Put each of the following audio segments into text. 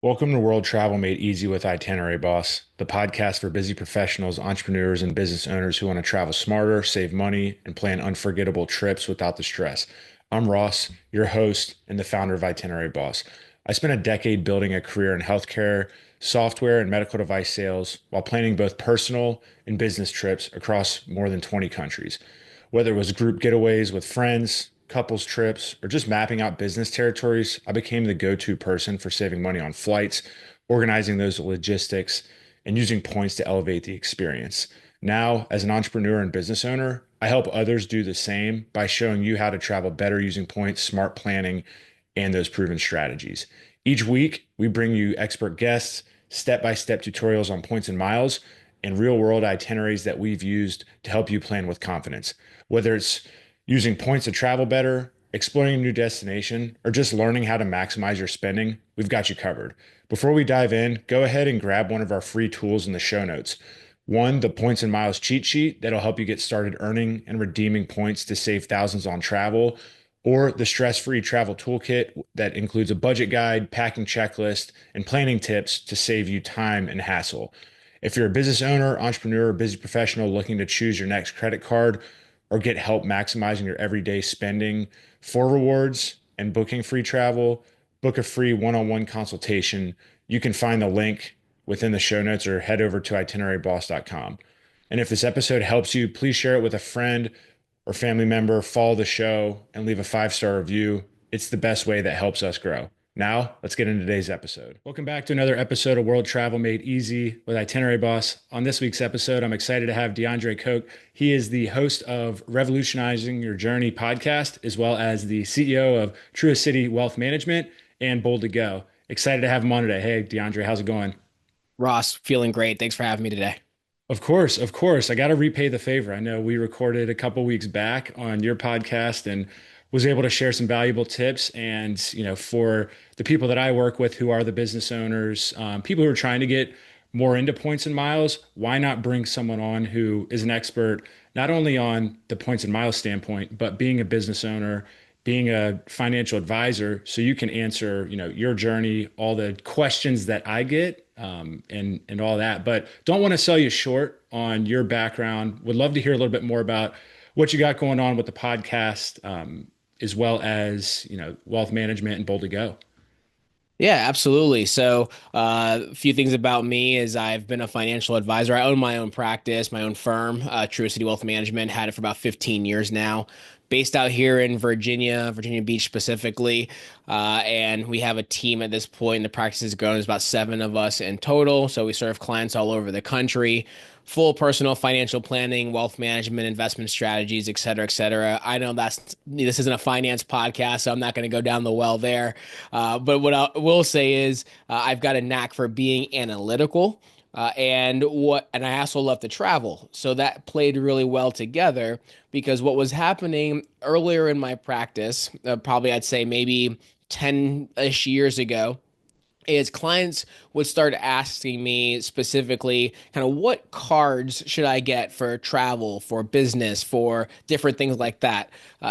Welcome to World Travel Made Easy with Itinerary Boss, the podcast for busy professionals, entrepreneurs, and business owners who want to travel smarter, save money, and plan unforgettable trips without the stress. I'm Ross, your host and the founder of Itinerary Boss. I spent a decade building a career in healthcare, software, and medical device sales while planning both personal and business trips across more than 20 countries. Whether it was group getaways with friends, couples trips, or just mapping out business territories, I became the go-to person for saving money on flights, organizing those logistics, and using points to elevate the experience. Now, as an entrepreneur and business owner, I help others do the same by showing you how to travel better using points, smart planning, and those proven strategies. Each week, we bring you expert guests, step-by-step tutorials on points and miles, and real-world itineraries that we've used to help you plan with confidence. Whether it's using points to travel better, exploring a new destination, or just learning how to maximize your spending, we've got you covered. Before we dive in, go ahead and grab one of our free tools in the show notes. One, the points and miles cheat sheet that'll help you get started earning and redeeming points to save thousands on travel, or the stress-free travel toolkit that includes a budget guide, packing checklist, and planning tips to save you time and hassle. If you're a business owner, entrepreneur, or busy professional looking to choose your next credit card or get help maximizing your everyday spending for rewards and booking free travel, book a free one-on-one consultation. You can find the link within the show notes or head over to itineraryboss.com. And if this episode helps you, please share it with a friend or family member, follow the show, and leave a 5-star review. It's the best way that helps us grow. Now, let's get into today's episode. Welcome back to another episode of World Travel Made Easy with Itinerary Boss. On this week's episode, I'm excited to have DeAndre Coke. He is the host of Revolutionizing Your Journey podcast, as well as the CEO of Truist City Wealth Management and BoldlyGo. Excited to have him on today. Hey, DeAndre, how's it going? Ross, feeling great. Thanks for having me today. Of course, of course. I got to repay the favor. I know we recorded a couple weeks back on your podcast and was able to share some valuable tips. And, for the people that I work with who are the business owners, people who are trying to get more into points and miles, why not bring someone on who is an expert, not only on the points and miles standpoint, but being a business owner, being a financial advisor, so you can answer, your journey, all the questions that I get, and all that. But don't want to sell you short on your background. Would love to hear a little bit more about what you got going on with the podcast, as well as wealth management and BoldlyGo. Yeah, absolutely. So, a few things about me is I've been a financial advisor. I own my own practice, my own firm, Truist City Wealth Management. Had it for about 15 years now. Based out here in Virginia, Virginia Beach specifically, and we have a team at this point. The practice has grown. There's about 7 of us in total. So we serve clients all over the country. Full personal financial planning, wealth management, investment strategies, et cetera, et cetera. I know this isn't a finance podcast, so I'm not going to go down the well there. But what I will say is I've got a knack for being analytical. And I also love to travel. So that played really well together because what was happening earlier in my practice, probably I'd say maybe 10-ish years ago, is clients would start asking me specifically kind of what cards should I get for travel, for business, for different things like that.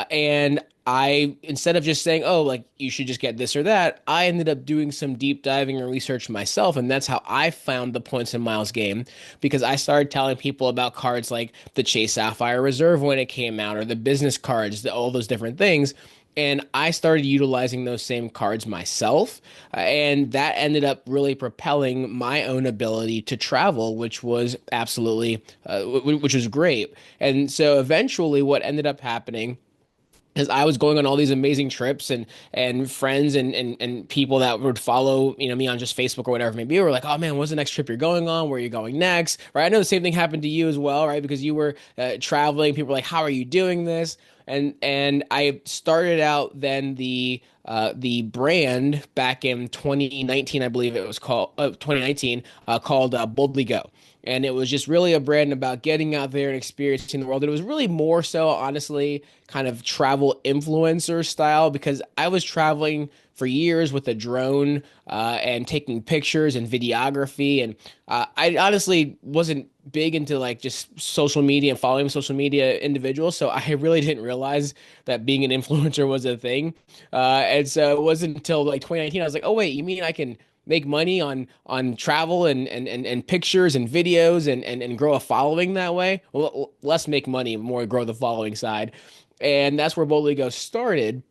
And I, instead of just saying, oh, like you should just get this or that, I ended up doing some deep diving and research myself. And that's how I found the points and miles game because I started telling people about cards like the Chase Sapphire Reserve when it came out or the business cards, all those different things. And I started utilizing those same cards myself. And that ended up really propelling my own ability to travel, which was absolutely, which was great. And so eventually, what ended up happening is I was going on all these amazing trips and friends and people that would follow me on just Facebook or whatever maybe were like, oh man, what's the next trip you're going on? Where are you going next? Right? I know the same thing happened to you as well, right? Because you were traveling. People were like, how are you doing this? And I started out then the brand back in 2019, I believe it was called 2019, called BoldlyGo. And it was just really a brand about getting out there and experiencing the world. And it was really more so, honestly, kind of travel influencer style because I was traveling for years with a drone and taking pictures and videography. And I honestly wasn't big into like just social media and following social media individuals. So I really didn't realize that being an influencer was a thing. And so it wasn't until like 2019, I was like, oh, wait, you mean I can make money on travel and pictures and videos and grow a following that way. Well, less make money, more grow the following side. And that's where BoldlyGo started.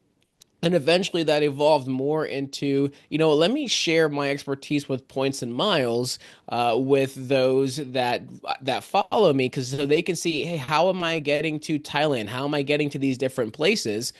And eventually that evolved more into, let me share my expertise with points and miles with those that follow me, because so they can see, hey, how am I getting to Thailand? How am I getting to these different places?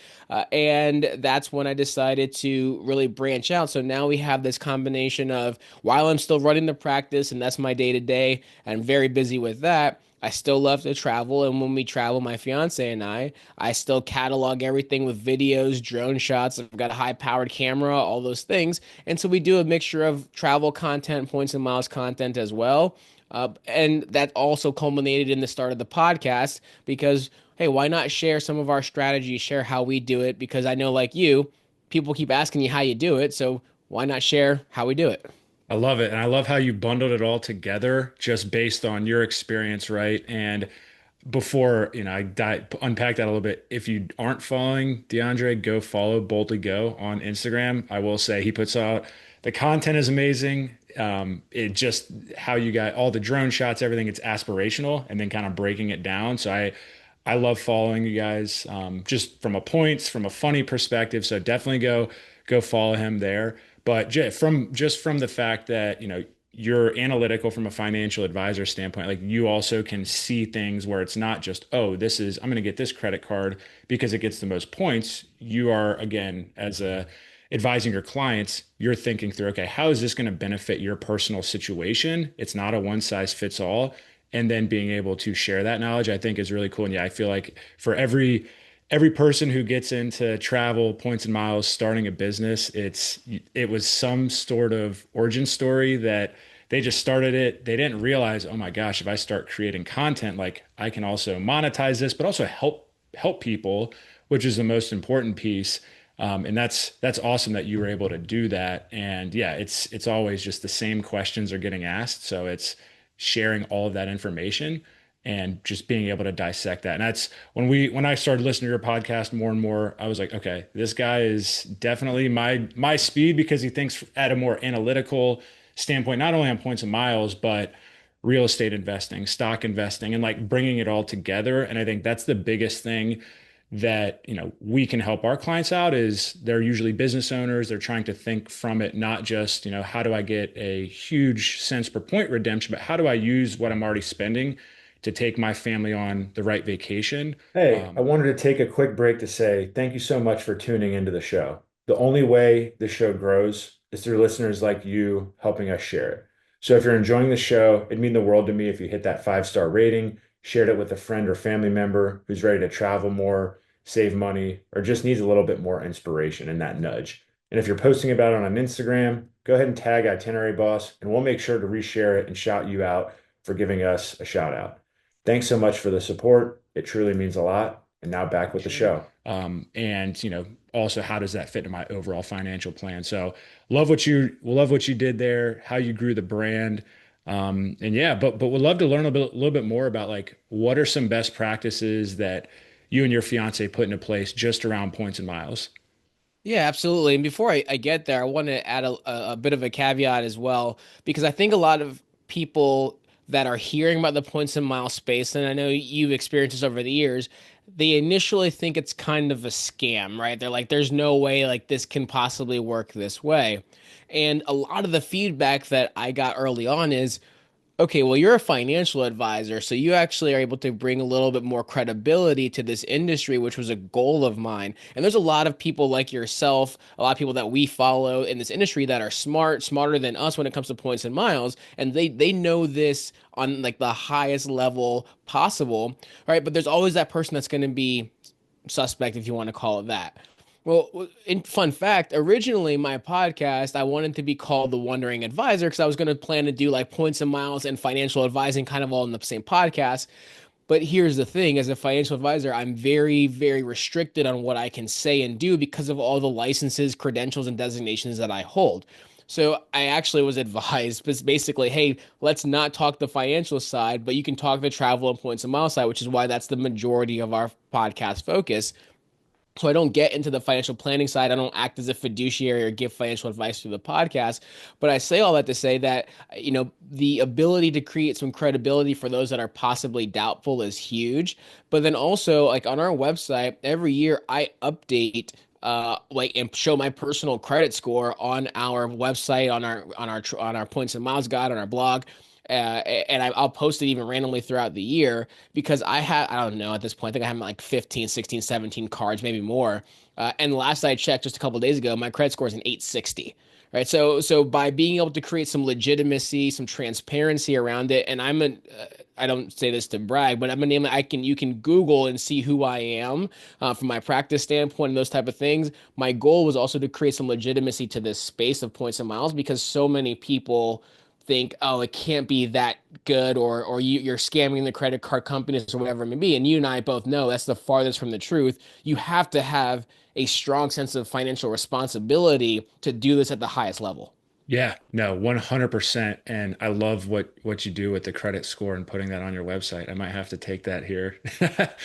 And that's when I decided to really branch out. So now we have this combination of, while I'm still running the practice, and that's my day to day, I'm very busy with that. I still love to travel, and when we travel, my fiance and I still catalog everything with videos, drone shots. I've got a high-powered camera, all those things. And so we do a mixture of travel content, points and miles content as well. And that also culminated in the start of the podcast because, hey, why not share some of our strategies, share how we do it? Because I know, like you, people keep asking you how you do it. So why not share how we do it? I love it. And I love how you bundled it all together just based on your experience, right? And before, unpack that a little bit. If you aren't following DeAndre, go follow Boldly Go on Instagram. I will say he puts out the content is amazing. It just how you got all the drone shots, everything, it's aspirational and then kind of breaking it down. So I love following you guys just from a points, from a funny perspective. So definitely go follow him there. But just from the fact that, you're analytical from a financial advisor standpoint, like you also can see things where it's not just, oh, I'm going to get this credit card because it gets the most points. You are, again, as a advising your clients, you're thinking through, okay, how is this going to benefit your personal situation? It's not a one size fits all. And then being able to share that knowledge, I think is really cool. And yeah, I feel like for every person who gets into travel, points and miles, starting a business, it was some sort of origin story that they just started it. They didn't realize, oh my gosh, if I start creating content, like I can also monetize this, but also help people, which is the most important piece. And that's awesome that you were able to do that. And yeah, it's always just the same questions are getting asked. So it's sharing all of that information and just being able to dissect that. And that's when I started listening to your podcast more and more, I was like, okay, this guy is definitely my speed because he thinks at a more analytical standpoint, not only on points and miles, but real estate investing, stock investing, and like bringing it all together. And I think that's the biggest thing that, we can help our clients out is they're usually business owners. They're trying to think from it, not just, how do I get a huge cents per point redemption, but how do I use what I'm already spending to take my family on the right vacation. Hey, I wanted to take a quick break to say thank you so much for tuning into the show. The only way the show grows is through listeners like you helping us share it. So if you're enjoying the show, it'd mean the world to me if you hit that 5-star rating, shared it with a friend or family member who's ready to travel more, save money, or just needs a little bit more inspiration and that nudge. And if you're posting about it on Instagram, go ahead and tag Itinerary Boss, and we'll make sure to reshare it and shout you out for giving us a shout out. Thanks so much for the support. It truly means a lot. And now back with the Sure. show. And also how does that fit into my overall financial plan? So love what you did there, how you grew the brand. And yeah, but would love to learn little bit more about like what are some best practices that you and your fiance put into place just around points and miles. Yeah, absolutely. And before I get there, I want to add a bit of a caveat as well, because I think a lot of people that are hearing about the points and mile space, and I know you've experienced this over the years, they initially think it's kind of a scam, right? They're like, there's no way like this can possibly work this way. And a lot of the feedback that I got early on is, okay, well, you're a financial advisor, so you actually are able to bring a little bit more credibility to this industry, which was a goal of mine. And there's a lot of people like yourself, a lot of people that we follow in this industry that are smarter than us when it comes to points and miles, and they know this on like the highest level possible, right? But there's always that person that's going to be suspect, if you want to call it that. Well, in fun fact, originally my podcast, I wanted to be called the Wondering Advisor because I was going to plan to do like points and miles and financial advising kind of all in the same podcast. But here's the thing, as a financial advisor, I'm very, very restricted on what I can say and do because of all the licenses, credentials, and designations that I hold. So I actually was advised, basically, hey, let's not talk the financial side, but you can talk the travel and points and miles side, which is why that's the majority of our podcast focus. So I don't get into the financial planning side. I don't act as a fiduciary or give financial advice through the podcast. But I say all that to say that, the ability to create some credibility for those that are possibly doubtful is huge. But then also, like on our website, every year I update like and show my personal credit score on our website, on our points and miles guide, on our blog. And I'll post it even randomly throughout the year because I don't know at this point, I think I have like 15, 16, 17 cards, maybe more. And last I checked just a couple of days ago, my credit score is an 860. Right. So by being able to create some legitimacy, some transparency around it, and I don't say this to brag, but I'm a name that you can Google and see who I am from my practice standpoint and those type of things. My goal was also to create some legitimacy to this space of points and miles because so many people think, oh, it can't be that good, or you're scamming the credit card companies or whatever it may be. And you and I both know that's the farthest from the truth. You have to have a strong sense of financial responsibility to do this at the highest level. Yeah, no, 100%. And I love what you do with the credit score and putting that on your website. I might have to take that here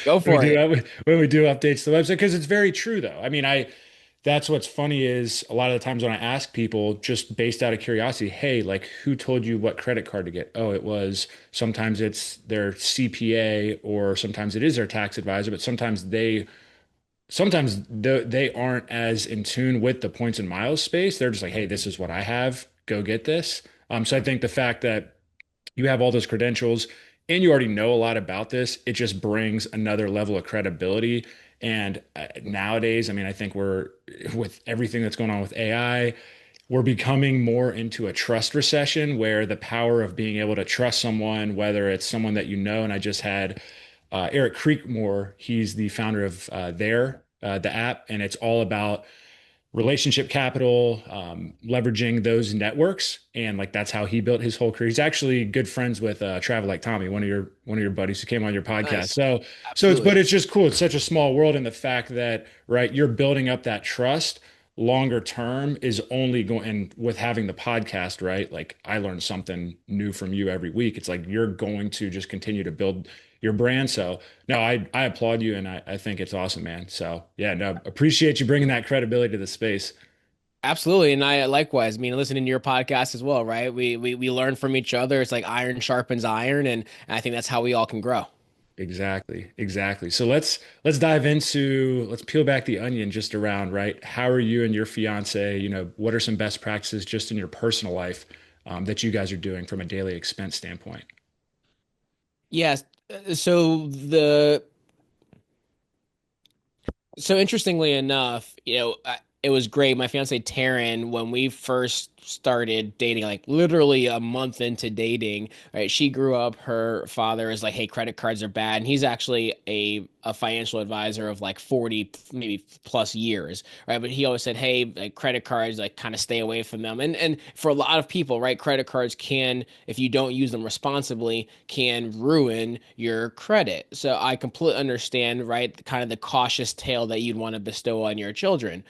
Go when we for do it. when we do updates to the website because it's very true though. I mean, I that's what's funny is a lot of the times when I ask people just based out of curiosity, hey, like who told you what credit card to get? Oh, it was sometimes it's their CPA or sometimes it is their tax advisor, but sometimes they aren't as in tune with the points and miles space. They're just like, hey, this is what I have. Go get this. So I think the fact that you have all those credentials and you already know a lot about this, it just brings another level of credibility. And nowadays, I mean, I think we're with everything that's going on with AI, we're becoming more into a trust recession where the power of being able to trust someone, whether it's someone that you know, and I just had Eric Creekmore, he's the founder of the app, and it's all about relationship capital, leveraging those networks, and like that's how he built his whole career. He's actually good friends with Travel Like Tommy, one of your buddies who came on your podcast. Nice. So it's but Absolutely. it's just cool. It's such a small world, and the fact that right you're building up that trust longer term is only going and with having the podcast, right? Like I learn something new from you every week. It's like you're going to just continue to build your brand. So no, I applaud you and I think it's awesome, man. So yeah, no, appreciate you bringing that credibility to the space. Absolutely. And I likewise, I mean, listening to your podcast as well, right? We learn from each other. It's like iron sharpens iron, and I think that's how we all can grow. Exactly, exactly. So let's dive into let's peel back the onion just around, right? How are you and your fiance, what are some best practices just in your personal life that you guys are doing from a daily expense standpoint? Yes. So the So interestingly enough, it was great. My fiance Taryn, when we first started dating, like literally a month into dating, right? She grew up, her father is like, hey, credit cards are bad. And he's actually a financial advisor of like 40, maybe plus years, right? But he always said, hey, like credit cards, like kind of stay away from them. And for a lot of people, right, credit cards can, if you don't use them responsibly, can ruin your credit. So I completely understand, right, kind of the cautious tale that you'd want to bestow on your children.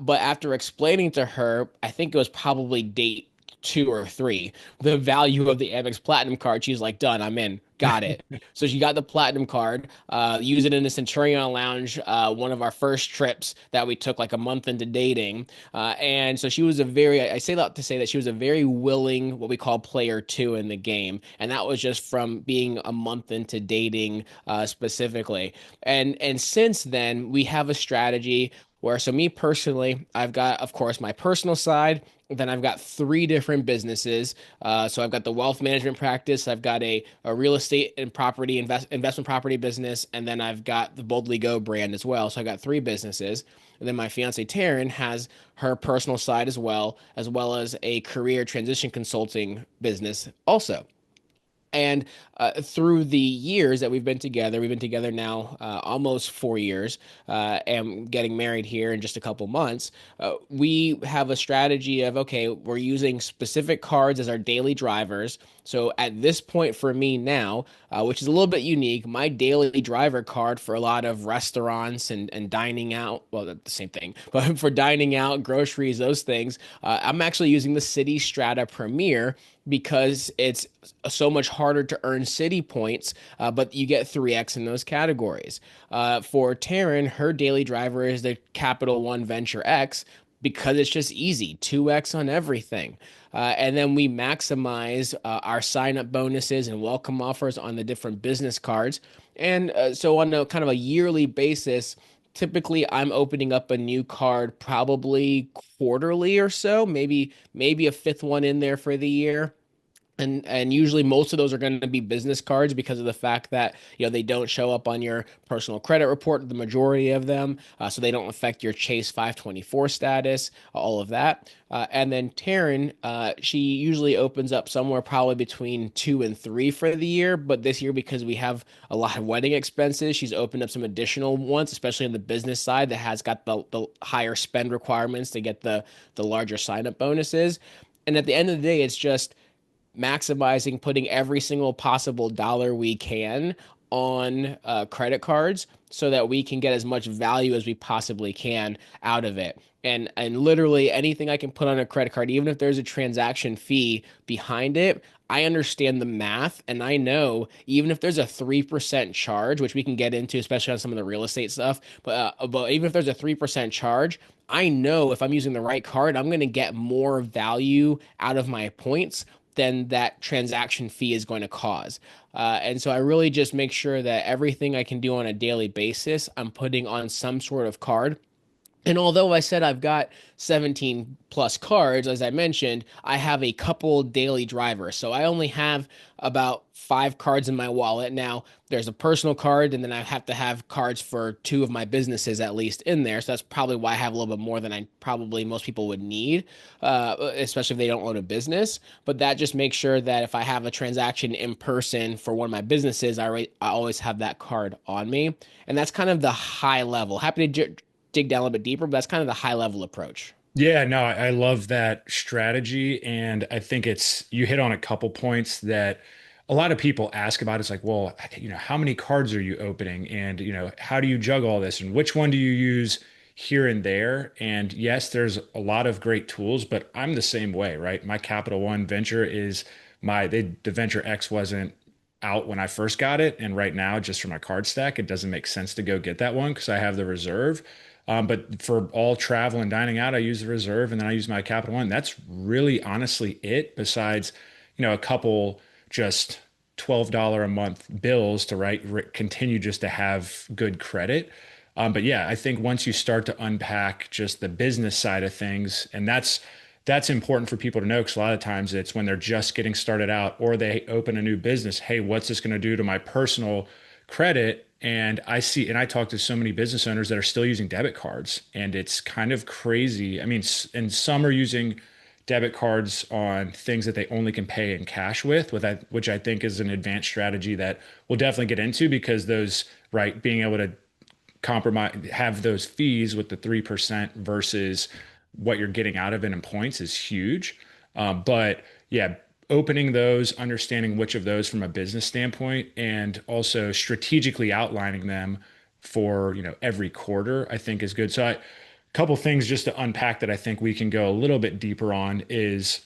But after explaining to her, I think it was probably date two or three, the value of the Amex Platinum card, she's like, done, I'm in, got it. So she got the Platinum card, used it in the Centurion Lounge, one of our first trips that we took like a month into dating. And so she was I say that to say that she was a very willing, what we call player two in the game. And that was just from being a month into dating specifically. And since then, we have a strategy where, so me personally, I've got, of course, my personal side. Then I've got three different businesses. So I've got the wealth management practice. I've got a real estate and investment property business, and then I've got the BoldlyGo brand as well. So I got three businesses. And then my fiance Taryn has her personal side as well as a career transition consulting business also. And through the years that we've been together now almost 4 years, and getting married here in just a couple months. We have a strategy of, okay, we're using specific cards as our daily drivers. So at this point for me now, which is a little bit unique, my daily driver card for a lot of restaurants and dining out, well, the same thing, but for dining out, groceries, those things, I'm actually using the City Strata Premier because it's so much harder harder to earn city points, but you get 3x in those categories. For Taryn, her daily driver is the Capital One Venture X because it's just easy, 2x on everything. And then we maximize our sign up bonuses and welcome offers on the different business cards. And so on a kind of a yearly basis, typically I'm opening up a new card probably quarterly or so, maybe a fifth one in there for the year. And usually most of those are going to be business cards because of the fact that they don't show up on your personal credit report, the majority of them, so they don't affect your Chase 524 status, all of that. And then Taryn, she usually opens up somewhere probably between 2 and 3 for the year, but this year because we have a lot of wedding expenses, she's opened up some additional ones, especially on the business side that has got the higher spend requirements to get the larger sign up bonuses. And at the end of the day, it's just maximizing putting every single possible dollar we can on credit cards so that we can get as much value as we possibly can out of it. And literally anything I can put on a credit card, even if there's a transaction fee behind it, I understand the math and I know even if there's a 3% charge, which we can get into, especially on some of the real estate stuff, but even if there's a 3% charge, I know if I'm using the right card, I'm going to get more value out of my points than that transaction fee is going to cause. And so I really just make sure that everything I can do on a daily basis, I'm putting on some sort of card. And although I said I've got 17 plus cards, as I mentioned, I have a couple daily drivers. So I only have about 5 cards in my wallet. Now, there's a personal card, and then I have to have cards for 2 of my businesses at least in there. So that's probably why I have a little bit more than I probably most people would need, especially if they don't own a business. But that just makes sure that if I have a transaction in person for one of my businesses, I always have that card on me. And that's kind of the high level. Happy to dig down a little bit deeper, but that's kind of the high level approach. Yeah, no, I love that strategy. And I think you hit on a couple points that a lot of people ask about. It's like, well, how many cards are you opening? And, how do you juggle all this? And which one do you use here and there? And yes, there's a lot of great tools, but I'm the same way, right? My Capital One venture is the Venture X wasn't out when I first got it. And right now, just for my card stack, it doesn't make sense to go get that one because I have the reserve. But for all travel and dining out, I use the reserve and then I use my Capital One. That's really honestly it, besides, a couple just $12 a month bills to continue just to have good credit. But yeah, I think once you start to unpack just the business side of things, and that's important for people to know because a lot of times it's when they're just getting started out or they open a new business. Hey, what's this going to do to my personal credit? And I talk to so many business owners that are still using debit cards, and it's kind of crazy. I mean, and some are using debit cards on things that they only can pay in cash which I think is an advanced strategy that we'll definitely get into because being able to have those fees with the 3% versus what you're getting out of it in points is huge. But yeah, opening those, understanding which of those from a business standpoint, and also strategically outlining them for, every quarter, I think is good. So a couple things just to unpack that I think we can go a little bit deeper on is,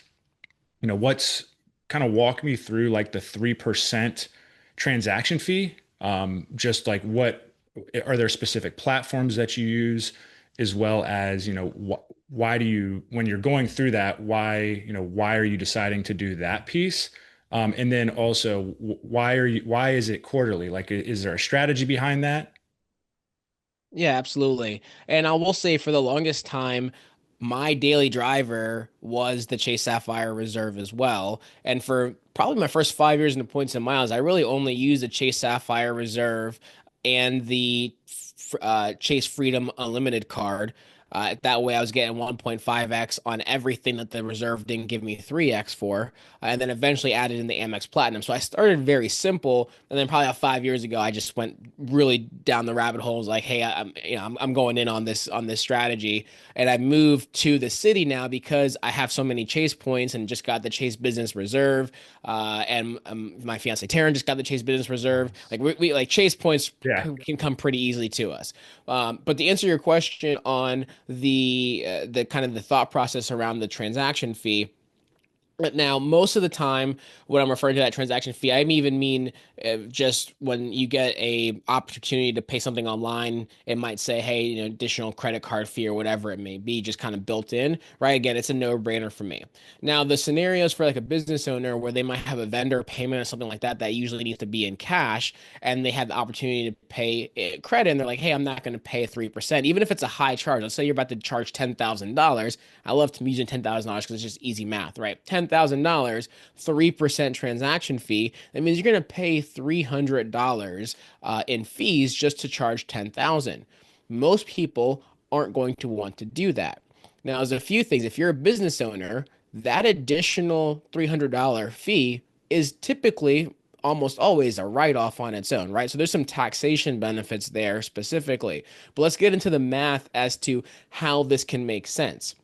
what's kind of walk me through like the 3% transaction fee. Just like what are there specific platforms that you use, as well as, why do you, when you're going through that, why are you deciding to do that piece? And then also, why is it quarterly? Like, is there a strategy behind that? Yeah, absolutely. And I will say for the longest time, my daily driver was the Chase Sapphire Reserve as well. And for probably my first 5 years in the points and miles, I really only used the Chase Sapphire Reserve and the Chase Freedom Unlimited card. That way I was getting 1.5x on everything that the reserve didn't give me 3x for, and then eventually added in the Amex Platinum. So I started very simple, and then probably about 5 years ago, I just went really down the rabbit hole. Like, hey, I'm going in on this strategy, and I moved to the city now because I have so many Chase points and just got the Chase Business Reserve, and my fiance Taryn just got the Chase Business Reserve. Like we like Chase points Yeah. can come pretty easily to us. But to answer your question on the kind of the thought process around the transaction fee, Now, most of the time, when I'm referring to that transaction fee, I even mean just when you get a opportunity to pay something online, it might say, hey, additional credit card fee or whatever it may be, just kind of built in, right? Again, it's a no-brainer for me. Now, the scenarios for like a business owner where they might have a vendor payment or something like that that usually needs to be in cash, and they have the opportunity to pay credit, and they're like, hey, I'm not going to pay 3%, even if it's a high charge. Let's say you're about to charge $10,000. I love to using $10,000 because it's just easy math, right? $10,000, 3% transaction fee. That means you're going to pay $300 in fees just to charge 10,000. Most people aren't going to want to do that. Now, there's a few things. If you're a business owner, that additional $300 fee is typically almost always a write-off on its own, right? So there's some taxation benefits there specifically. But let's get into the math as to how this can make sense.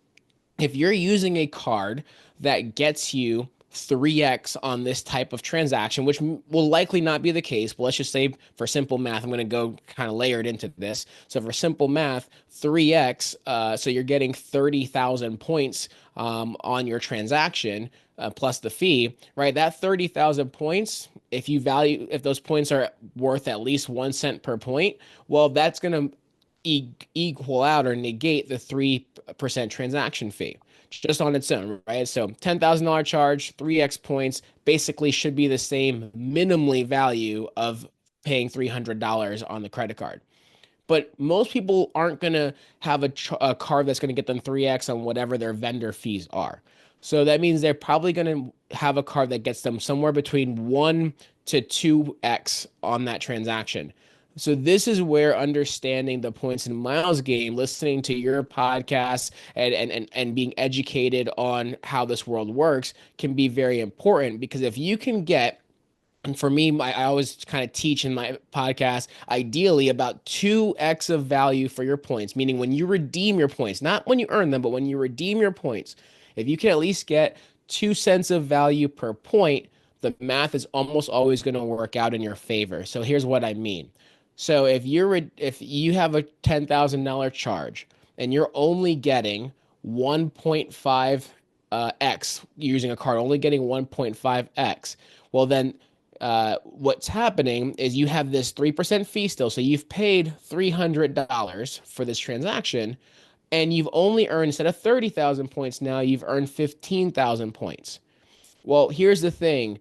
If you're using a card that gets you 3x on this type of transaction, which will likely not be the case, but let's just say for simple math, I'm going to go kind of layered into this. So for simple math, 3x, so you're getting 30,000 points on your transaction plus the fee, right? That 30,000 points, if those points are worth at least 1 cent per point, well, that's going to equal out or negate the 3% transaction fee just on its own, right? So $10,000 charge, 3x points basically should be the same minimally value of paying $300 on the credit card. But most people aren't going to have a card that's going to get them 3x on whatever their vendor fees are. So that means they're probably going to have a card that gets them somewhere between 1 to 2x on that transaction. So this is where understanding the points and miles game, listening to your podcast and being educated on how this world works can be very important, because if you can get, and for me, I always kind of teach in my podcast, ideally about 2x of value for your points, meaning when you redeem your points, not when you earn them, but when you redeem your points, if you can at least get 2 cents of value per point, the math is almost always going to work out in your favor. So here's what I mean. So if you have a $10,000 charge and you're only getting 1.5 x using a card, only getting 1.5x, well then what's happening is you have this 3% fee still. So you've paid $300 for this transaction, and you've only earned, instead of 30,000 points now, you've earned 15,000 points. Well, here's the thing.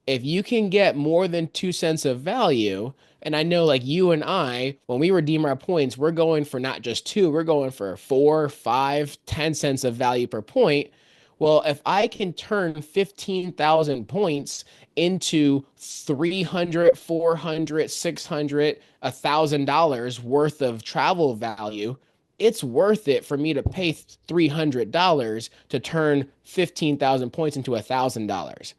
If you can get more than 2 cents of value, and I know like you and I, when we redeem our points, we're going for not just two, we're going for 4, 5, 10 cents of value per point. Well, if I can turn 15,000 points into 300, 400, 600, $1,000 worth of travel value, it's worth it for me to pay $300 to turn 15,000 points into $1,000.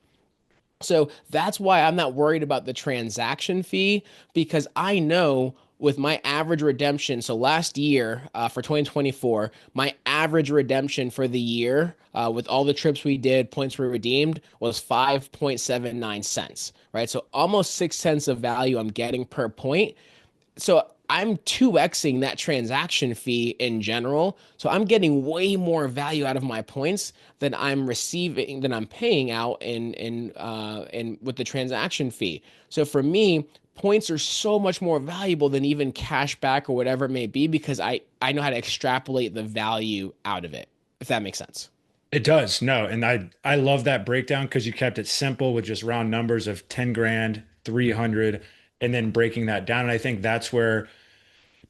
So that's why I'm not worried about the transaction fee, because I know with my average redemption. So last year for 2024, my average redemption for the year with all the trips we did, points we redeemed, was 5.79 cents, right? So almost 6 cents of value I'm getting per point. So I'm 2xing that transaction fee in general. So I'm getting way more value out of my points than I'm receiving, than I'm paying out in with the transaction fee. So for me, points are so much more valuable than even cash back or whatever it may be, because I know how to extrapolate the value out of it, if that makes sense. It does. No, and I love that breakdown because you kept it simple with just round numbers of 10 grand, 300, and then breaking that down. And I think that's where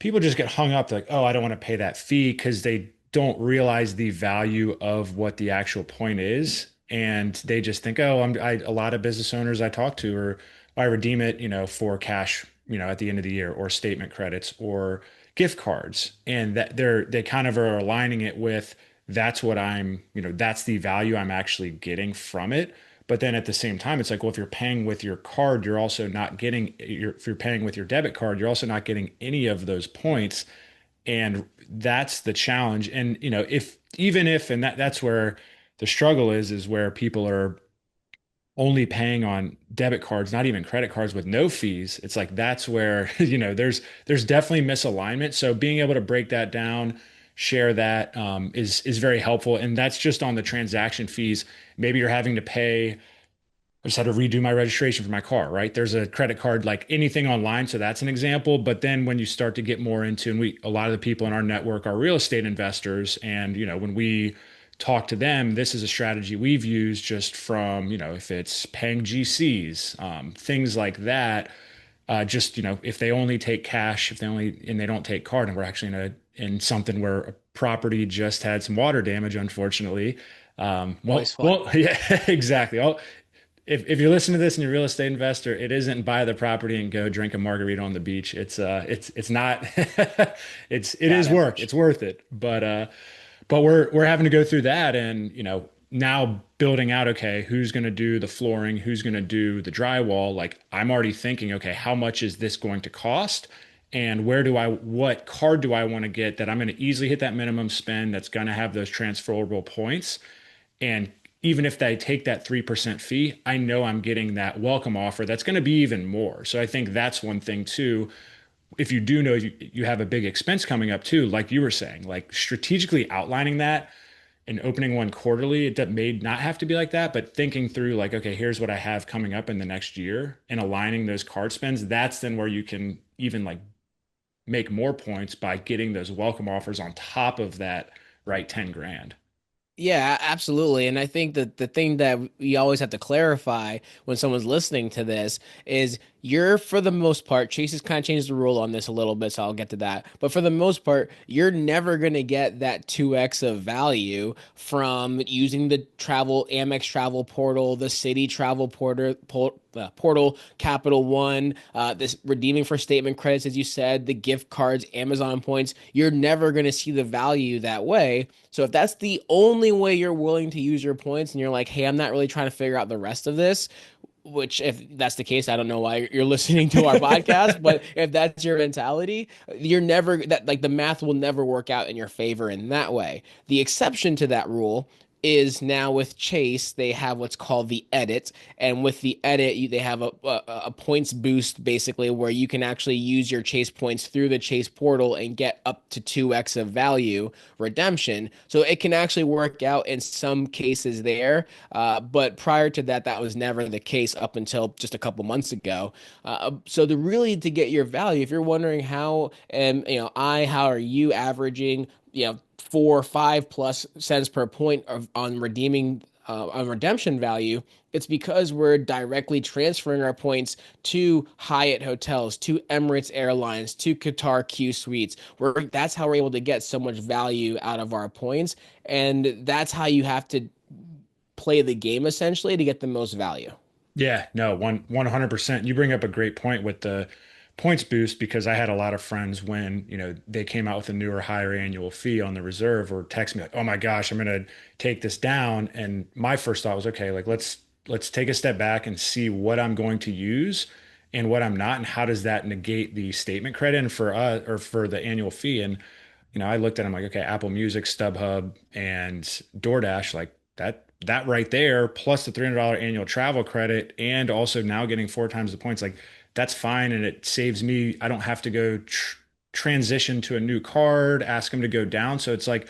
people just get hung up like, oh, I don't want to pay that fee because they don't realize the value of what the actual point is. And they just think, oh, a lot of business owners I talk to, or I redeem it, for cash, at the end of the year, or statement credits or gift cards. And that they kind of are aligning it with that's what that's the value I'm actually getting from it. But then at the same time, it's like, well, if you're paying with your card, you're also not getting if you're paying with your debit card, you're also not getting any of those points. And that's the challenge. And, if even if, and that's where the struggle is where people are only paying on debit cards, not even credit cards with no fees. It's like that's where, there's definitely misalignment. So being able to break that down share that is very helpful. And that's just on the transaction fees. Maybe you're having to pay. I just had to redo my registration for my car, right? There's a credit card like anything online, so that's an example. But then when you start to get more into, and a lot of the people in our network are real estate investors, and when we talk to them, this is a strategy we've used just from, if it's paying GCs, things like that. Just, if they only take cash, if they only and they don't take card, and we're actually in something where a property just had some water damage, unfortunately. Always fun. Well, yeah, exactly. If you're listening to this and you're a real estate investor, it isn't buy the property and go drink a margarita on the beach. It's not it Got is it. work. It's worth it. But we're having to go through that and now building out, okay, who's going to do the flooring, who's going to do the drywall? Like I'm already thinking, okay, how much is this going to cost? And what card do I want to get that I'm going to easily hit that minimum spend that's going to have those transferable points? And even if they take that 3% fee, I know I'm getting that welcome offer that's going to be even more. So I think that's one thing too. If you do know you have a big expense coming up too, like you were saying, like strategically outlining that and opening one quarterly, it may not have to be like that, but thinking through like, okay, here's what I have coming up in the next year and aligning those card spends, that's then where you can even like make more points by getting those welcome offers on top of that, right? 10 grand. Yeah, absolutely. And I think that the thing that we always have to clarify when someone's listening to this is you're, for the most part, Chase has kind of changed the rule on this a little bit, so I'll get to that. But for the most part, you're never going to get that 2x of value from using the Amex travel portal, the city travel portal, Capital One, this redeeming for statement credits, as you said, the gift cards, Amazon points. You're never going to see the value that way. So if that's the only way you're willing to use your points and you're like, hey, I'm not really trying to figure out the rest of this, which if that's the case, I don't know why you're listening to our podcast, but if that's your mentality, you're never that like the math will never work out in your favor in that way. The exception to that rule is now with Chase, they have what's called the edit. And with the edit, they have a points boost basically where you can actually use your Chase points through the Chase portal and get up to 2x of value redemption. So it can actually work out in some cases there. But prior to that, that was never the case up until just a couple months ago. So to get your value, if you're wondering how, and how are you averaging, 4 or 5+ cents per point on redeeming on redemption value, it's because we're directly transferring our points to Hyatt hotels, to Emirates Airlines, to Qatar Q-Suites. That's how we're able to get so much value out of our points, and that's how you have to play the game essentially to get the most value. Yeah, no, 100%. You bring up a great point with the points boost because I had a lot of friends when, they came out with a newer higher annual fee on the reserve or text me like, "Oh my gosh, I'm going to take this down." And my first thought was, okay, like let's take a step back and see what I'm going to use and what I'm not and how does that negate the statement credit and for us or for the annual fee. And I looked at them like, okay, Apple Music, StubHub, and DoorDash, like that right there, plus the $300 annual travel credit, and also now getting 4 times the points, like that's fine, and it saves me. I don't have to go transition to a new card, ask them to go down. So it's like,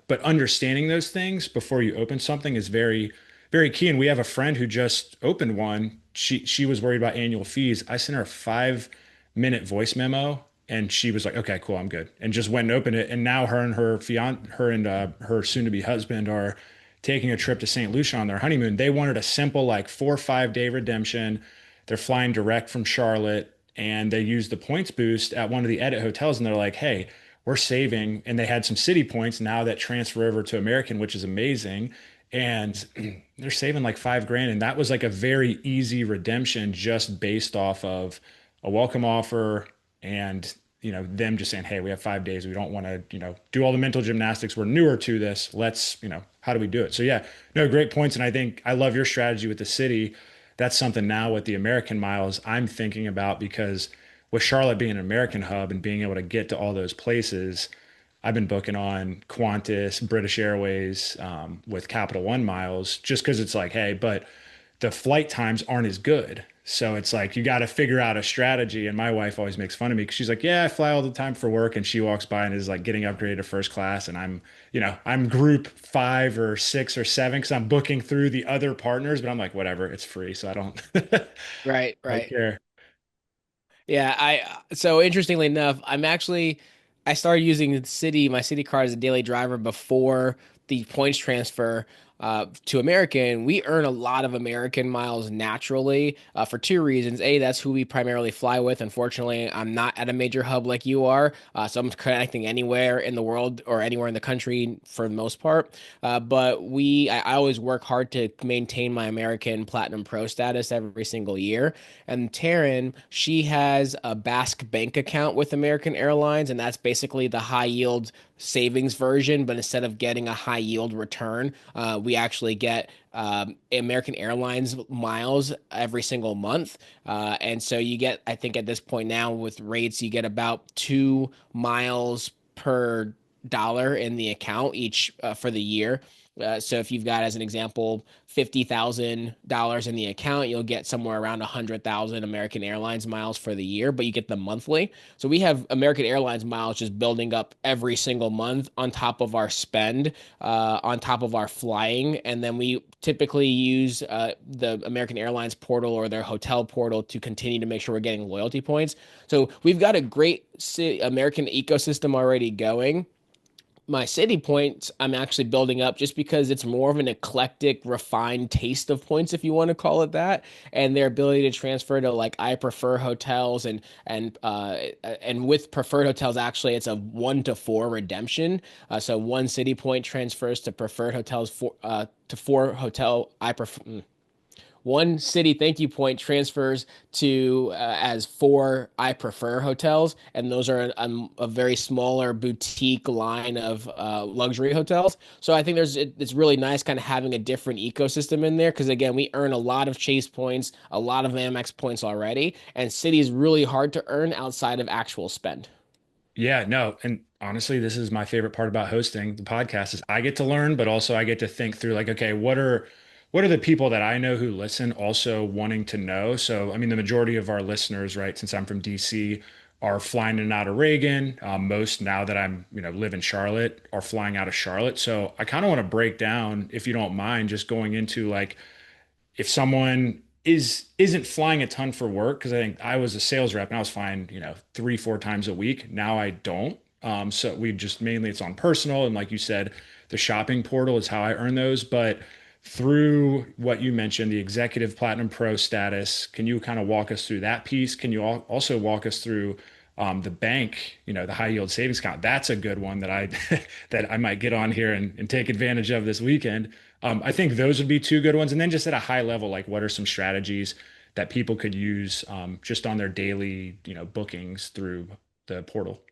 but understanding those things before you open something is very, very key. And we have a friend who just opened one. She was worried about annual fees. I sent her a 5-minute voice memo and she was like, okay, cool, I'm good. And just went and opened it. And now her and her soon-to-be husband are taking a trip to St. Lucia on their honeymoon. They wanted a simple like 4 or 5 day redemption. They're flying direct from Charlotte and they used the points boost at one of the edit hotels. And they're like, hey, we're saving. And they had some city points now that transfer over to American, which is amazing. And they're saving like 5 grand. And that was like a very easy redemption just based off of a welcome offer and them just saying, hey, we have 5 days, we don't want to do all the mental gymnastics, we're newer to this, let's how do we do it? So yeah, no, great points. And I think I love your strategy with the city. That's something now with the American miles I'm thinking about because with Charlotte being an American hub and being able to get to all those places, I've been booking on Qantas, British Airways, with Capital One miles just because it's like, hey, but the flight times aren't as good. So it's like you got to figure out a strategy. And my wife always makes fun of me because she's like, "Yeah, I fly all the time for work." And she walks by and is like getting upgraded to first class. And I'm group 5 or 6 or 7 because I'm booking through the other partners. But I'm like, whatever, it's free. So I don't, Right, I don't right. care. Yeah, so interestingly enough, I started using my city card as a daily driver before the points transfer to American. We earn a lot of American miles naturally for two reasons. A, that's who we primarily fly with. Unfortunately, I'm not at a major hub like you are, so I'm connecting anywhere in the world or anywhere in the country for the most part. I always work hard to maintain my American Platinum Pro status every single year. And Taryn, she has a Bask bank account with American Airlines, and that's basically the high yield savings version. But instead of getting a high yield return, we actually get American Airlines miles every single month. And so you get, I think at this point now with rates, you get about 2 miles per dollar in the account each for the year. So if you've got, as an example, $50,000 in the account, you'll get somewhere around 100,000 American Airlines miles for the year, but you get them monthly. So we have American Airlines miles just building up every single month on top of our spend, on top of our flying. And then we typically use the American Airlines portal or their hotel portal to continue to make sure we're getting loyalty points. So we've got a great American ecosystem already going. My city points I'm actually building up just because it's more of an eclectic, refined taste of points, if you want to call it that, and their ability to transfer to like I prefer hotels and with preferred hotels actually it's a 1 to 4 redemption. So one city point transfers to preferred hotels to 4 hotel I prefer. One city thank you point transfers to as 4 I prefer hotels, and those are a very smaller boutique line of luxury hotels. So I think it's really nice kind of having a different ecosystem in there because again, we earn a lot of Chase points, a lot of Amex points already, and city is really hard to earn outside of actual spend. Yeah, no. And honestly, this is my favorite part about hosting the podcast is I get to learn, but also I get to think through like, okay, what are the people that I know who listen also wanting to know? So, I mean, the majority of our listeners, right, since I'm from DC, are flying in and out of Reagan. Most now that live in Charlotte are flying out of Charlotte. So I kind of want to break down, if you don't mind, just going into like if someone isn't flying a ton for work, because I think I was a sales rep and I was flying, 3, 4 times a week. Now I don't. So we just mainly it's on personal and like you said, the shopping portal is how I earn those. But through what you mentioned, the executive platinum pro status, can you kind of walk us through that piece? Can you also walk us through the bank, the high yield savings account? That's a good one that I that I might get on here and take advantage of this weekend. I think those would be two good ones. And then just at a high level, like what are some strategies that people could use just on their daily, bookings through the portal?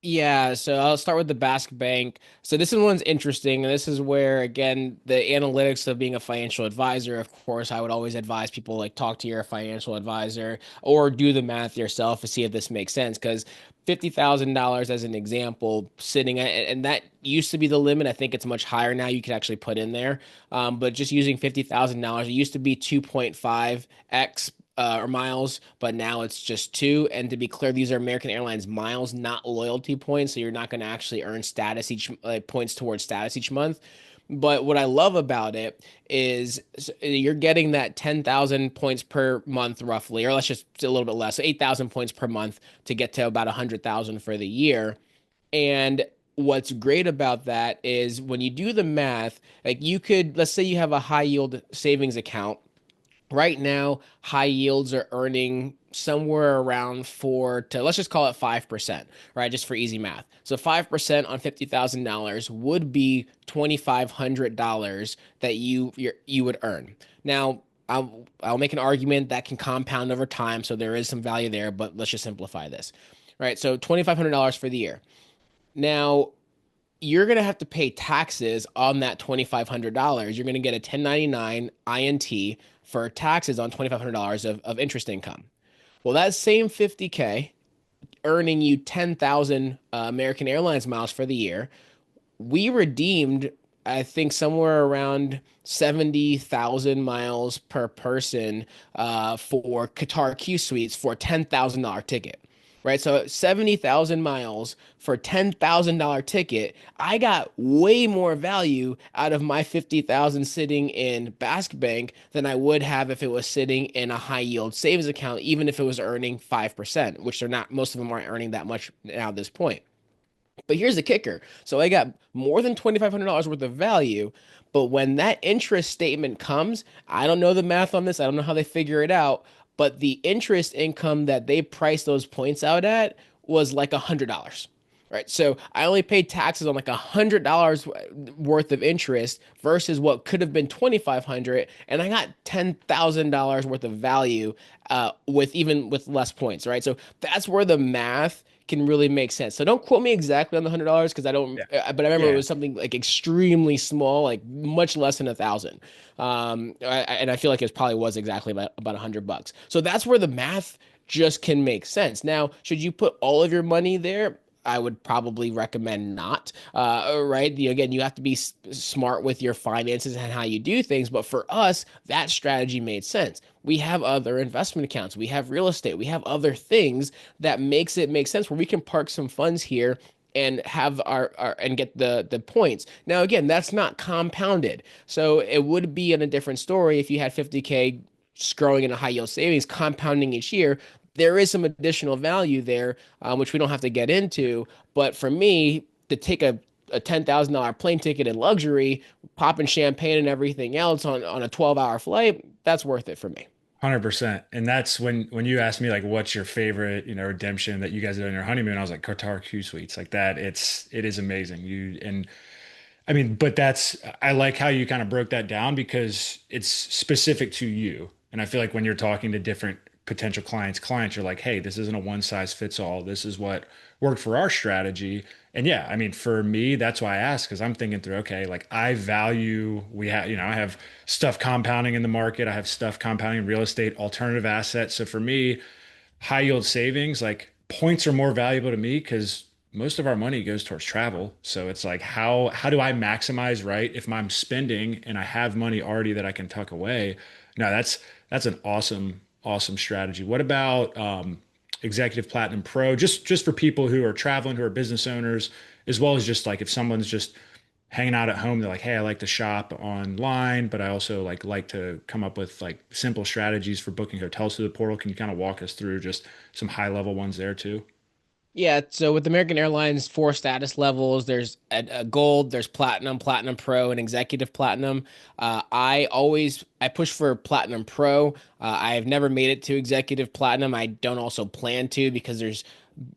Yeah, so I'll start with the Bask Bank. So this one's interesting, and this is where again the analytics of being a financial advisor. Of course, I would always advise people like talk to your financial advisor or do the math yourself to see if this makes sense. Because $50,000 as an example, sitting at, and that used to be the limit. I think it's much higher now. You could actually put in there, but just using $50,000, it used to be 2.5x or miles, but now it's just 2. And to be clear, these are American Airlines miles, not loyalty points. So you're not going to actually earn status points towards status each month. But what I love about it is you're getting that 10,000 points per month, roughly, or let's just a little bit less, so 8,000 points per month to get to about 100,000 for the year. And what's great about that is when you do the math, like you could, let's say you have a high yield savings account. Right now, high yields are earning somewhere around 4 to let's just call it 5%, right? Just for easy math. So 5% on $50,000 would be $2,500 that you would earn. Now, I'll make an argument that can compound over time, so there is some value there, but let's just simplify this. Right? So $2,500 for the year. Now, you're going to have to pay taxes on that $2,500. You're going to get a 1099 INT for taxes on $2,500 of interest income. Well, that same 50K earning you 10,000 American Airlines miles for the year, we redeemed I think somewhere around 70,000 miles per person for Qatar Q-Suites for a $10,000 ticket. Right. So 70,000 miles for $10,000 ticket, I got way more value out of my 50,000 sitting in Bask Bank than I would have if it was sitting in a high yield savings account, even if it was earning 5%, which they're not, most of them aren't earning that much now at this point. But here's the kicker. So I got more than $2,500 worth of value. But when that interest statement comes, I don't know the math on this. I don't know how they figure it out. But the interest income that they priced those points out at was like $100. Right. So I only paid taxes on like $100 worth of interest versus what could have been 2,500, and I got $10,000 worth of value with less points. Right. So that's where the math can really make sense. So don't quote me exactly on the $100 because I don't, Yeah. but I remember it Yeah. was something like extremely small, like much less than 1,000. And I feel like it probably was exactly about $100. So that's where the math just can make sense. Now, should you put all of your money there? I would probably recommend not. Right? Again, you have to be smart with your finances and how you do things. But for us, that strategy made sense. We have other investment accounts. We have real estate. We have other things that makes it make sense where we can park some funds here and have our and get the points. Now, again, that's not compounded. So it would be in a different story if you had 50K growing in a high yield savings, compounding each year. There is some additional value there, which we don't have to get into. But for me, to take a $10,000 plane ticket in luxury, popping champagne and everything else on a 12-hour flight, that's worth it for me. 100%. And that's when you asked me like what's your favorite, redemption that you guys did on your honeymoon, I was like Qatar Q-Suites. Like that, it is amazing. And I mean, but I like how you kind of broke that down because it's specific to you. And I feel like when you're talking to different potential clients, you're like, hey, this isn't a one size fits all. This is what worked for our strategy. And yeah, I mean, for me, that's why I asked, because I'm thinking through, okay, like I value, I have stuff compounding in the market. I have stuff compounding in real estate, alternative assets. So for me, high yield savings, like points are more valuable to me because most of our money goes towards travel. So it's like how do I maximize, right? If I'm spending and I have money already that I can tuck away. No, that's an awesome strategy. What about Executive Platinum Pro? Just for people who are traveling, who are business owners, as well as just like if someone's just hanging out at home, they're like, hey, I like to shop online, but I also like to come up with like simple strategies for booking hotels through the portal. Can you kind of walk us through just some high level ones there too? Yeah, so with American Airlines, four status levels. There's a gold, there's platinum, platinum pro, and executive platinum. I push for platinum pro. I have never made it to executive platinum. I don't also plan to because there's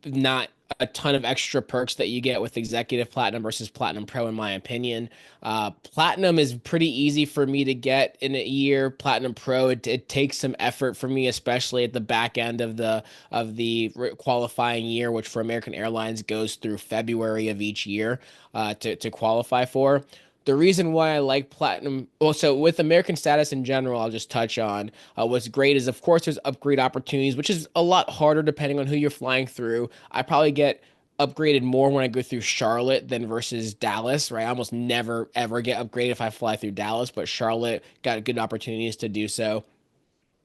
not a ton of extra perks that you get with executive platinum versus platinum pro, in my opinion. Platinum is pretty easy for me to get in a year. Platinum pro, it takes some effort for me, especially at the back end of the qualifying year, which for American Airlines goes through February of each year to qualify for. The reason why I like platinum, well, so with American status in general, I'll just touch on what's great is, of course, there's upgrade opportunities, which is a lot harder depending on who you're flying through. I probably get upgraded more when I go through Charlotte than versus Dallas, right? I almost never ever get upgraded if I fly through Dallas, but Charlotte got good opportunities to do so.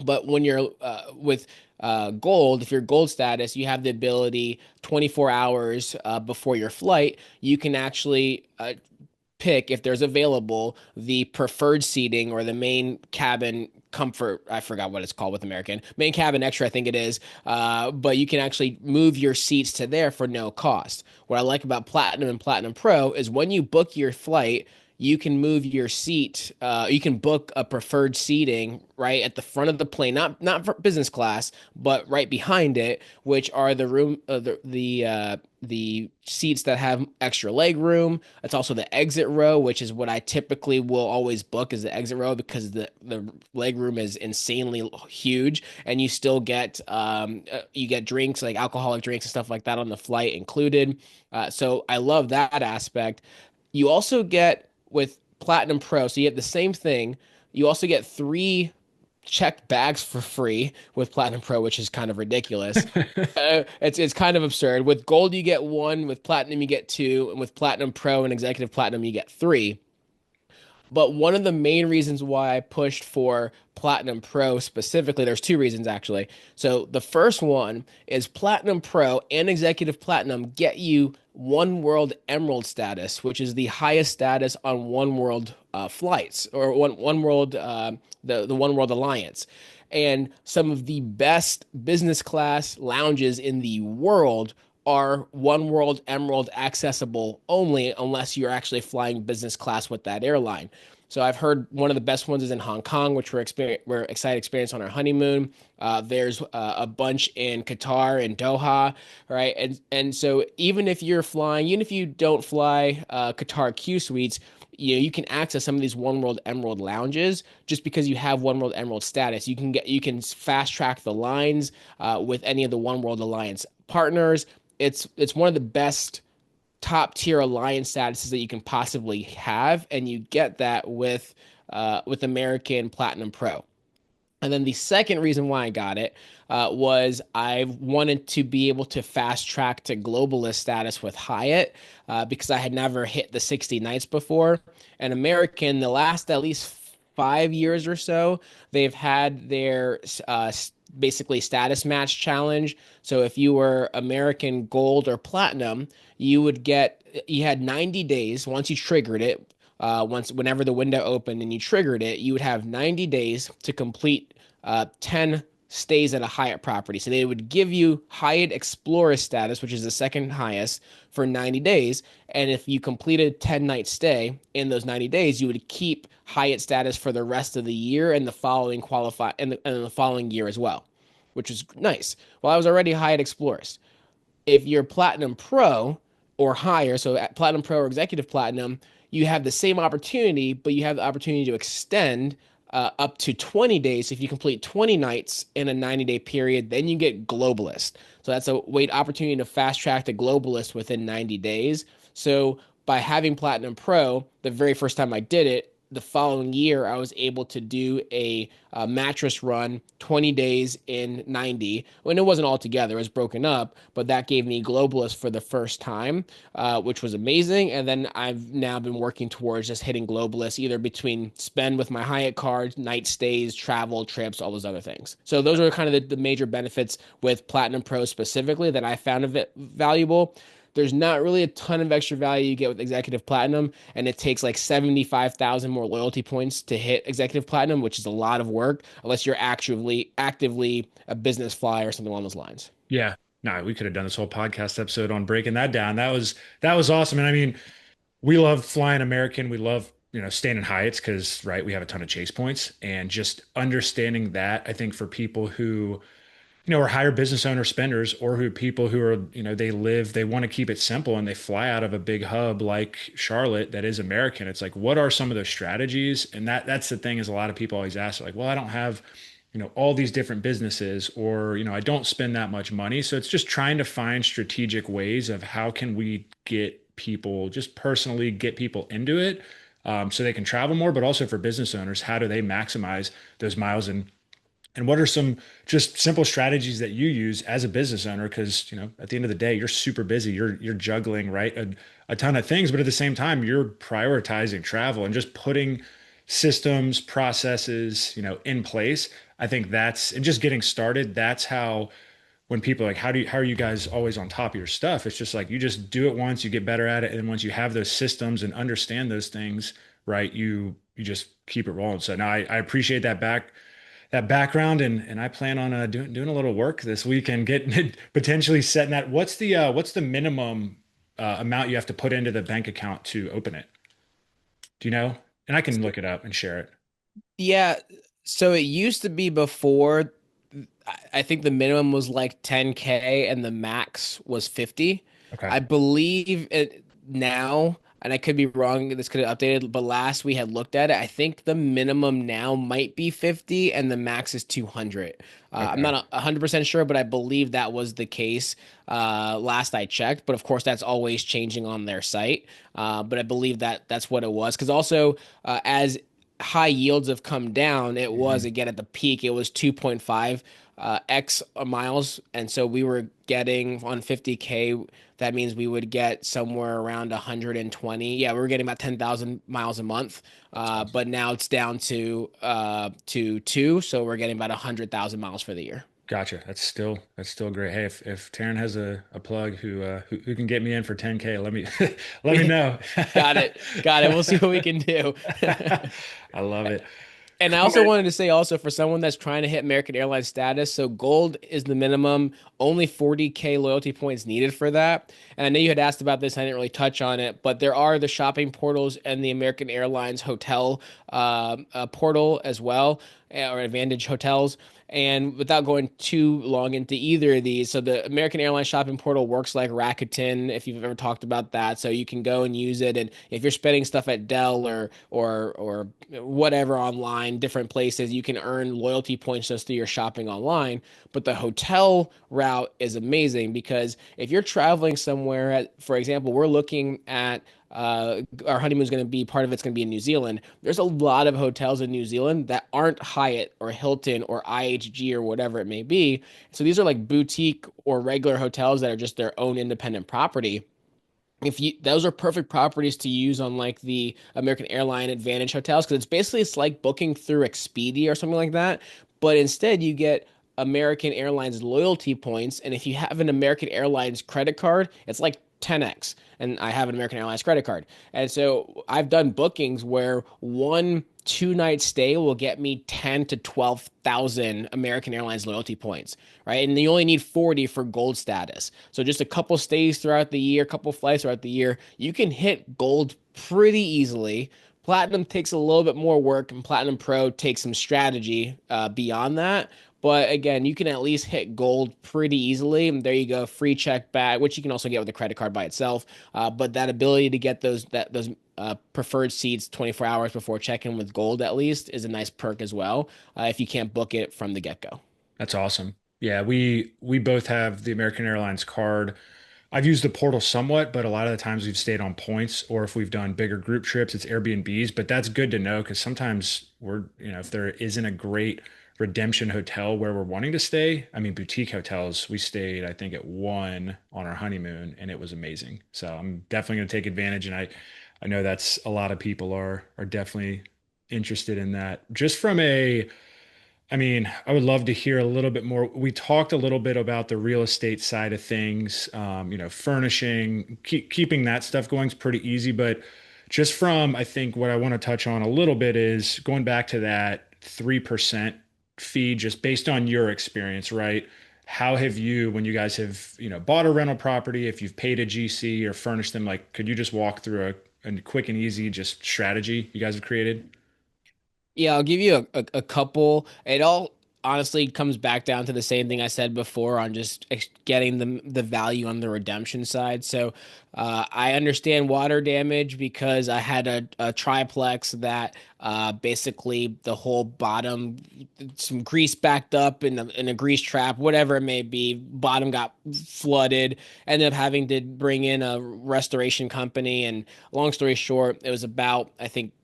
But when you're with gold, if you're gold status, you have the ability 24 hours before your flight, you can actually pick, if there's available, the preferred seating or the main cabin comfort. I forgot what it's called with American. Main cabin extra, I think it is. But you can actually move your seats to there for no cost. What I like about Platinum and Platinum Pro is when you book your flight, you can move your seat. You can book a preferred seating right at the front of the plane, not for business class, but right behind it, which are the room, the seats that have extra leg room. It's also the exit row, which is what I typically will always book as the exit row because the leg room is insanely huge, and you get drinks like alcoholic drinks and stuff like that on the flight included. So I love that aspect. You also get with Platinum Pro, so you have the same thing. You also get three checked bags for free with Platinum Pro, which is kind of ridiculous. It's kind of absurd. With Gold, you get one. With Platinum, you get two. And with Platinum Pro and Executive Platinum, you get three. But one of the main reasons why I pushed for Platinum Pro specifically, there's two reasons actually. So the first one is Platinum Pro and Executive Platinum get you One World Emerald status, which is the highest status on One World flights or One World the One World Alliance. And some of the best business class lounges in the world are One World Emerald accessible only unless you're actually flying business class with that airline. So I've heard one of the best ones is in Hong Kong, which we're excited to experience on our honeymoon. There's a bunch in Qatar and Doha, right? And so even if you're flying, even if you don't fly Qatar Q-Suites, you can access some of these One World Emerald lounges just because you have One World Emerald status. You can fast track the lines with any of the One World Alliance partners. It's one of the best top tier alliance statuses that you can possibly have, and you get that with American Platinum Pro. And then the second reason why I got it was I wanted to be able to fast track to globalist status with Hyatt because I had never hit the 60 nights before. And American, the last at least 5 years or so, they've had their basically status match challenge. So if you were American Gold or Platinum, you had 90 days once you triggered it. Whenever the window opened and you triggered it, you would have 90 days to complete 10 stays at a Hyatt property. So they would give you Hyatt Explorer status, which is the second highest, for 90 days. And if you completed 10-night stay in those 90 days, you would keep Hyatt status for the rest of the year and the following and the following year as well, which is nice. Well, I was already Hyatt Explorers. If you're Platinum Pro or higher, so at Platinum Pro or Executive Platinum, you have the same opportunity, but you have the opportunity to extend up to 20 days. If you complete 20 nights in a 90-day period, then you get Globalist. So that's a wait opportunity to fast track to Globalist within 90 days. So by having Platinum Pro, the very first time I did it, the following year, I was able to do a mattress run 20 days in 90. When it wasn't all together, it was broken up, but that gave me Globalist for the first time, which was amazing. And then I've now been working towards just hitting Globalist either between spend with my Hyatt card, night stays, travel, trips, all those other things. So those are kind of the major benefits with Platinum Pro specifically that I found of it valuable. There's not really a ton of extra value you get with Executive Platinum, and it takes like 75,000 more loyalty points to hit Executive Platinum, which is a lot of work unless you're actively a business flyer or something along those lines. Yeah. No, we could have done this whole podcast episode on breaking that down. That was awesome. And I mean, we love flying American. We love, staying in Hyatts because, right, we have a ton of chase points and just understanding that. I think for people who, are higher business owner spenders or who people who are, they want to keep it simple and they fly out of a big hub like Charlotte that is American. It's like, what are some of those strategies? And that's the thing is a lot of people always ask like, well, I don't have, all these different businesses or, I don't spend that much money. So it's just trying to find strategic ways of how can we get people just personally get people into it so they can travel more, but also for business owners, how do they maximize those miles and what are some just simple strategies that you use as a business owner? Because, at the end of the day, you're super busy. You're juggling, right? A ton of things, but at the same time, you're prioritizing travel and just putting systems, processes, in place. I think and just getting started. That's how when people are like, how are you guys always on top of your stuff? It's just like you just do it once, you get better at it. And then once you have those systems and understand those things, right, you just keep it rolling. So now I appreciate that background and I plan on doing a little work this week and getting potentially setting that. What's the minimum amount you have to put into the bank account to open it? Do you know? And I can look it up and share it. Yeah, so it used to be before, I think the minimum was like 10K and the max was 50. Okay. I believe it now, and I could be wrong, this could have updated, but last we had looked at it, I think the minimum now might be 50 and the max is 200. I'm Okay. not 100% sure, but I believe that was the case last I checked. But of course, that's always changing on their site. But I believe that that's what it was. Because also, as high yields have come down, it was Mhm. again at the peak, it was 2.5 X miles. And so we were getting on 50K, that means we would get somewhere around 120. Yeah, we were getting about 10,000 miles a month. That's awesome. But now it's down to two, so we're getting about 100,000 miles for the year. Gotcha. That's still great. Hey, if Taryn has a plug who can get me in for 10K, let me let me know. Got it. Got it. We'll see what we can do. I love it. And I Cool, also man. wanted to say also for someone that's trying to hit American Airlines status, so gold is the minimum, only 40K loyalty points needed for that. And I know you had asked about this, I didn't really touch on it, but there are the shopping portals and the American Airlines hotel portal as well, or Advantage Hotels. And without going too long into either of these, so the American Airlines shopping portal works like Rakuten, if you've ever talked about that. So you can go and use it, and if you're spending stuff at Dell or whatever online, different places, you can earn loyalty points just through your shopping online. But the hotel route is amazing because if you're traveling somewhere, for example, we're looking at our honeymoon's going to be part of it's going to be in New Zealand. There's a lot of hotels in New Zealand that aren't Hyatt or Hilton or IHG or whatever it may be. So these are like boutique or regular hotels that are just their own independent property. If you those are perfect properties to use on like the American Airline Advantage hotels, because it's like booking through Expedia or something like that, but instead you get American Airlines loyalty points, and if you have an American Airlines credit card, it's like 10x. And I have an American Airlines credit card, and so I've done bookings where one 2 night stay will get me 10 to 12,000 American Airlines loyalty points, right? And you only need 40 for gold status. So just a couple stays throughout the year, a couple flights throughout the year, you can hit gold pretty easily. Platinum takes a little bit more work, and Platinum Pro takes some strategy beyond that. But again, you can at least hit gold pretty easily. And there you go, free check back, which you can also get with a credit card by itself. But that ability to get those preferred seats 24 hours before check-in with gold at least is a nice perk as well, if you can't book it from the get-go. That's awesome. Yeah, we both have the American Airlines card. I've used the portal somewhat, but a lot of the times we've stayed on points, or if we've done bigger group trips, it's Airbnbs. But that's good to know because sometimes if there isn't a great redemption hotel where we're wanting to stay, I mean, boutique hotels, we stayed, I think, at one on our honeymoon, and it was amazing. So I'm definitely going to take advantage, and I know that's a lot of people are definitely interested in that. Just from a I mean, I would love to hear a little bit more. We talked a little bit about the real estate side of things, furnishing, keeping that stuff going is pretty easy. But just from, I think what I want to touch on a little bit is going back to that 3% fee, just based on your experience, right? How have you, when you guys have, bought a rental property, if you've paid a GC or furnished them, like, could you just walk through a quick and easy just strategy you guys have created? Yeah, I'll give you a couple. It all honestly comes back down to the same thing I said before on just getting the value on the redemption side. So I understand water damage because I had a triplex that basically the whole bottom, some grease backed up in a grease trap, whatever it may be. Bottom got flooded. Ended up having to bring in a restoration company. And long story short, it was about, I think,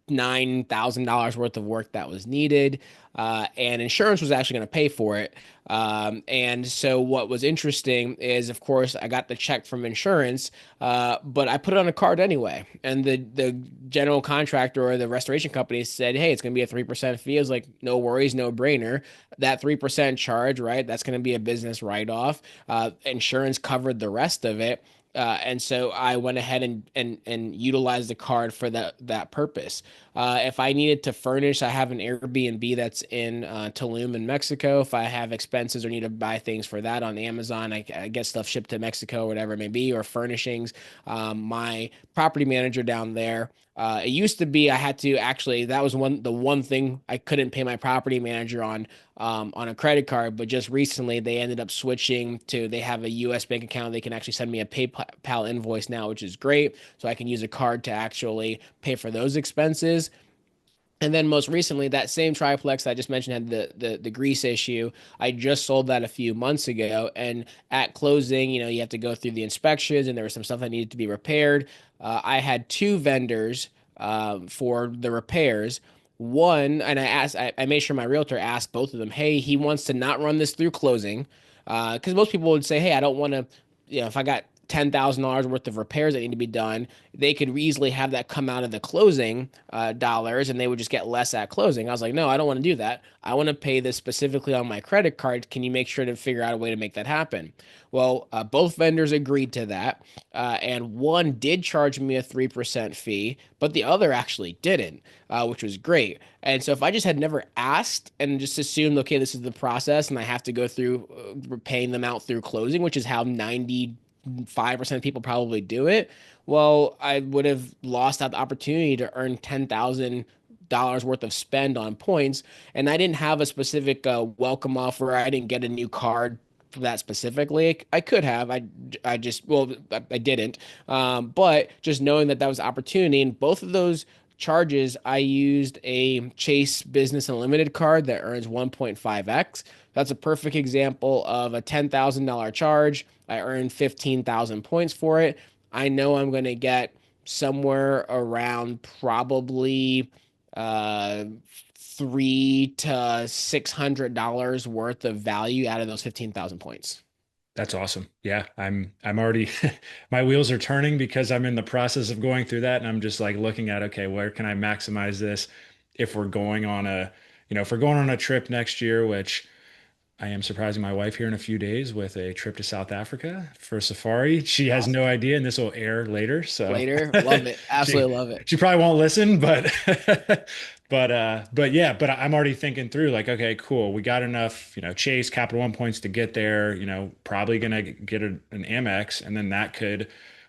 $9,000 worth of work that was needed, and insurance was actually going to pay for it. And so, what was interesting is, of course, I got the check from insurance, but I put it on a card anyway. And the general contractor or the restoration company said, "Hey, it's going to be a 3% fee." I was like, "No worries, no brainer." That 3% charge, right? That's going to be a business write off. Insurance covered the rest of it. And so I went ahead and utilized the card for that purpose. If I needed to furnish, I have an Airbnb that's in Tulum in Mexico. If I have expenses or need to buy things for that on Amazon, I get stuff shipped to Mexico, whatever it may be, or furnishings. My property manager down there. It used to be I had to actually that was the one thing I couldn't pay my property manager on a credit card, but just recently they ended up switching to they have a US bank account. They can actually send me a PayPal invoice now, which is great. So I can use a card to actually pay for those expenses. And then most recently, that same triplex I just mentioned had the grease issue. I just sold that a few months ago, and at closing, you have to go through the inspections, and there was some stuff that needed to be repaired. I had two vendors for the repairs. One, and I made sure my realtor asked both of them, hey, he wants to not run this through closing. Because most people would say, hey, I don't want to, if I got $10,000 worth of repairs that need to be done, they could easily have that come out of the closing dollars and they would just get less at closing. I was like, no, I don't want to do that. I want to pay this specifically on my credit card. Can you make sure to figure out a way to make that happen? Well, both vendors agreed to that. And one did charge me a 3% fee, but the other actually didn't, which was great. And so if I just had never asked and just assumed, okay, this is the process and I have to go through paying them out through closing, which is how 95% of people probably do it, well, I would have lost out the opportunity to earn $10,000 worth of spend on points. And I didn't have a specific welcome offer. I didn't get a new card for that specifically. I could have. I just, well, I didn't. But just knowing that that was opportunity, and both of those charges, I used a Chase Business Unlimited card that earns 1.5x. That's a perfect example of a $10,000 charge. I earned 15,000 points for it. I know I'm going to get somewhere around probably uh, $300 to $600 worth of value out of those 15,000 points. That's awesome. Yeah, I'm already my wheels are turning because I'm in the process of going through that and I'm just like looking at, okay, where can I maximize this if we're going on a, if we're going on a trip next year, which I am surprising my wife here in a few days with a trip to South Africa for safari. She has no Awesome. idea, and this will air later, so Later, love it. she Absolutely love it. she probably won't listen, but but yeah, but I'm already thinking through like, okay, cool. We got enough, Chase Capital One points to get there, probably gonna get an Amex, and then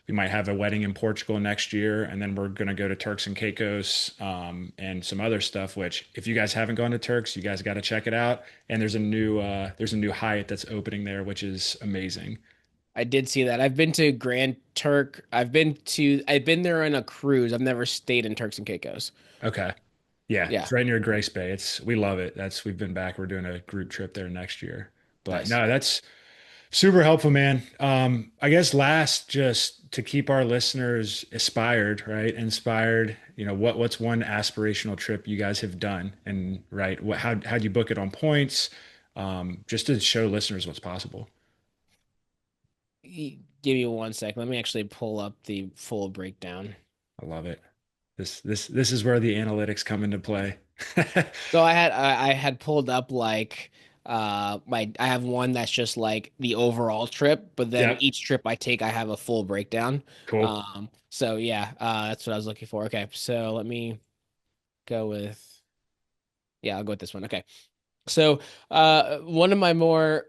we might have a wedding in Portugal next year, and then we're gonna go to Turks and Caicos, and some other stuff. Which, if you guys haven't gone to Turks, you guys got to check it out. And there's a new Hyatt that's opening there, which is amazing. I did see that. I've been to Grand Turk. I've been there on a cruise. I've never stayed in Turks and Caicos. Okay, yeah, Yeah, it's right near Grace Bay. We love it. We've been back. We're doing a group trip there next year. But nice. no, that's super helpful, man. I guess last, just to keep our listeners aspired, right? Inspired, what's one aspirational trip you guys have done? And right, how'd you book it on points? Just to show listeners what's possible. Give me 1 second. Let me actually pull up the full breakdown. I love it. This is where the analytics come into play. So I had pulled up like I have one that's just like the overall trip, but then Yep. each trip I take I have a full breakdown. Cool. So yeah, that's what I was looking for. Okay, so let me go with yeah, I'll go with this one. Okay. So, one of my more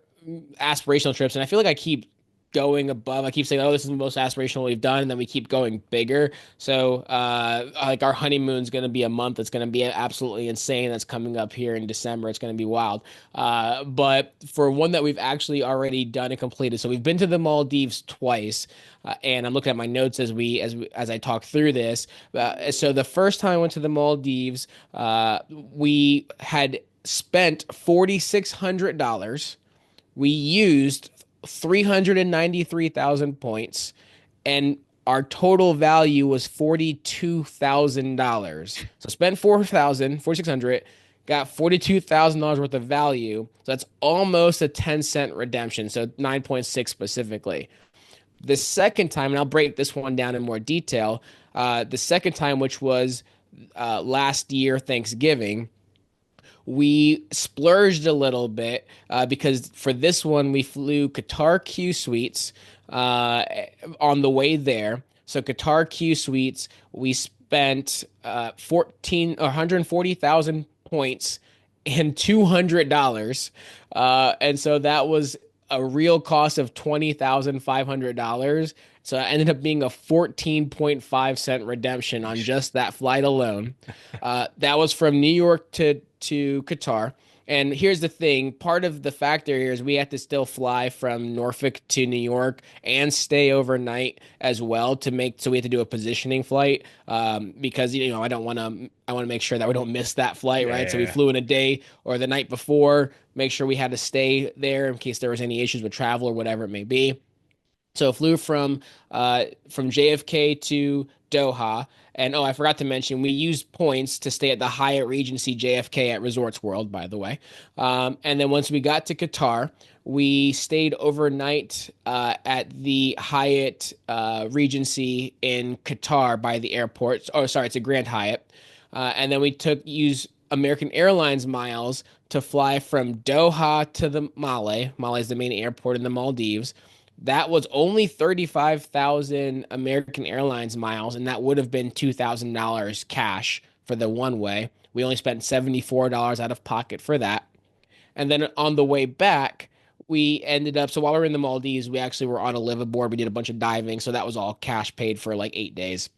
aspirational trips, and I feel like I keep going above. I keep saying, "Oh, this is the most aspirational we've done," and then we keep going bigger. So, like our honeymoon's going to be a month. It's going to be absolutely insane. That's coming up here in December. It's going to be wild. But for one that we've actually already done and completed, so we've been to the Maldives twice. And I'm looking at my notes as I talk through this. So the first time I went to the Maldives, we had spent $4,600. We used 393,000 points, and our total value was $42,000. So spent 4,600, got $42,000 worth of value. So that's almost a 10-cent redemption. So 9.6 specifically. The second time, and I'll break this one down in more detail. The second time, which was last year, Thanksgiving, we splurged a little bit because for this one we flew Qatar Q-Suites on the way there. So Qatar Q-Suites, we spent 140,000 points and $200. And so that was a real cost of $20,500. So it ended up being a 14.5 cent redemption on just that flight alone. That was from New York to Qatar. And here's the thing, part of the factor here is we had to still fly from Norfolk to New York and stay overnight as well so we had to do a positioning flight because I want to make sure that we don't miss that flight, Yeah, right? So we yeah, flew in a day or the night before, make sure we had to stay there in case there was any issues with travel or whatever it may be. So flew from JFK to Doha, And oh, I forgot to mention, we used points to stay at the Hyatt Regency JFK at Resorts World, by the way. And then once we got to Qatar, we stayed overnight at the Hyatt Regency in Qatar by the airport. Oh, sorry, it's a Grand Hyatt. And then we used American Airlines miles to fly from Doha to the Malé. Malé is the main airport in the Maldives. That was only 35,000 American Airlines miles, and that would have been $2,000 cash for the one way. We only spent $74 out of pocket for that. And then on the way back, we ended up, so while we were in the Maldives, we actually were on a liveaboard. We did a bunch of diving, so that was all cash paid for like 8 days.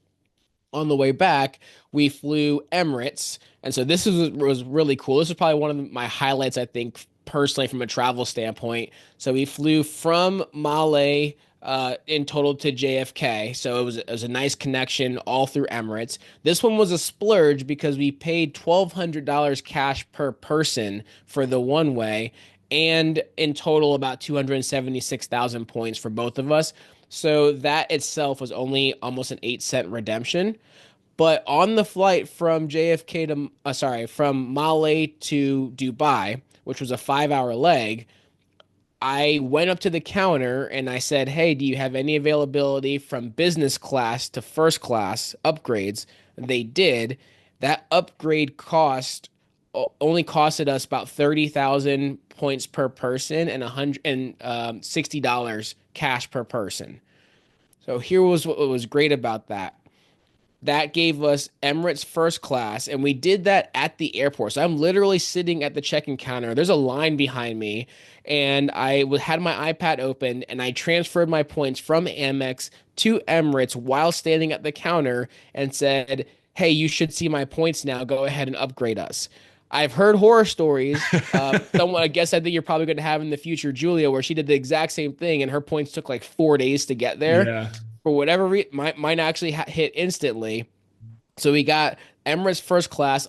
On the way back, we flew Emirates. And so was really cool. This was probably one of my highlights, I think, personally from a travel standpoint. So we flew from Malé in total to JFK. So it was a nice connection all through Emirates. This one was a splurge because we paid $1,200 cash per person for the one way, and in total about 276,000 points for both of us. So that itself was only almost an 8-cent redemption. But on the flight from JFK to, from Malé to Dubai, which was a 5-hour leg, I went up to the counter and I said, "Hey, do you have any availability from business class to first class upgrades?" They did. That upgrade only costed us about 30,000 points per person and $160 cash per person. So here was what was great about that. That gave us Emirates First Class, and we did that at the airport. So I'm literally sitting at the check-in counter. There's a line behind me, and had my iPad open, and I transferred my points from Amex to Emirates while standing at the counter and said, "Hey, you should see my points now. Go ahead and upgrade us." I've heard horror stories. Someone, I guess I think you're probably going to have in the future, Julia, where she did the exact same thing, and her points took like 4 days to get there. Yeah. For whatever reason, mine actually hit instantly. So we got Emirates First Class.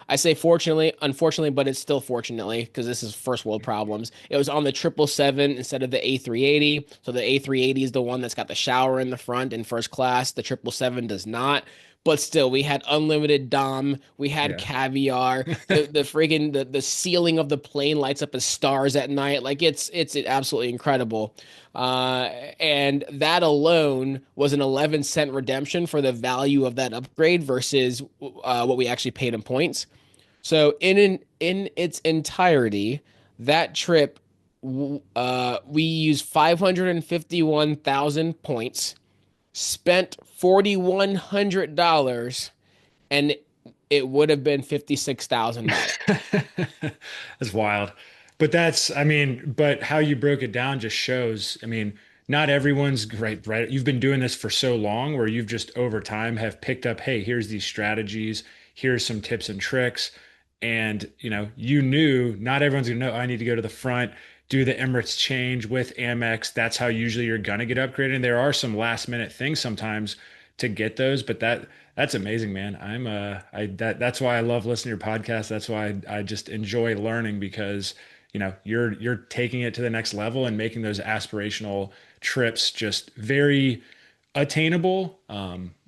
I say fortunately, unfortunately, but it's still fortunately because this is first world problems. It was on the 777 instead of the A380. So the A380 is the one that's got the shower in the front in first class. The 777 does not. But still, we had unlimited dom. We had Yeah. caviar. The friggin' the ceiling of the plane lights up as stars at night. Like it's absolutely incredible. And that alone was an 11-cent redemption for the value of that upgrade versus what we actually paid in points. So in its entirety, that trip we used 551,000 points, spent $4,100, and it would have been $56,000. That's wild. But but how you broke it down just shows, not everyone's great, right? You've been doing this for so long where you've just over time have picked up, hey, here's these strategies, here's some tips and tricks. And, you knew not everyone's gonna know, I need to go to the front, do the Emirates change with Amex. That's how usually you're gonna get upgraded. And there are some last minute things sometimes to get those, but that's amazing, man. That's why I love listening to your podcast. That's why I just enjoy learning because you're taking it to the next level and making those aspirational trips just very attainable.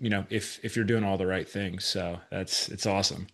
If you're doing all the right things. So it's awesome.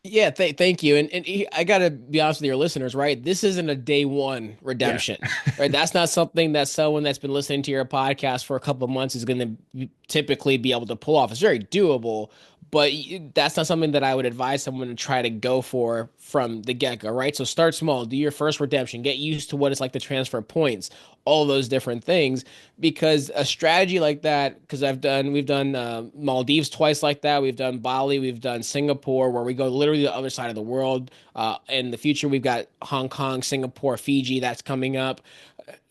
Yeah, thank you. And I got to be honest with your listeners, right? This isn't a day one Yeah. redemption, right? That's not something that someone that's been listening to your podcast for a couple of months is going to typically be able to pull off. It's very doable, but that's not something that I would advise someone to try to go for from the get-go, right? So start small, do your first redemption, get used to what it's like to transfer points, all those different things, because a strategy like that, because we've done Maldives twice like that. We've done Bali, we've done Singapore, where we go literally the other side of the world. In the future, we've got Hong Kong, Singapore, Fiji, that's coming up.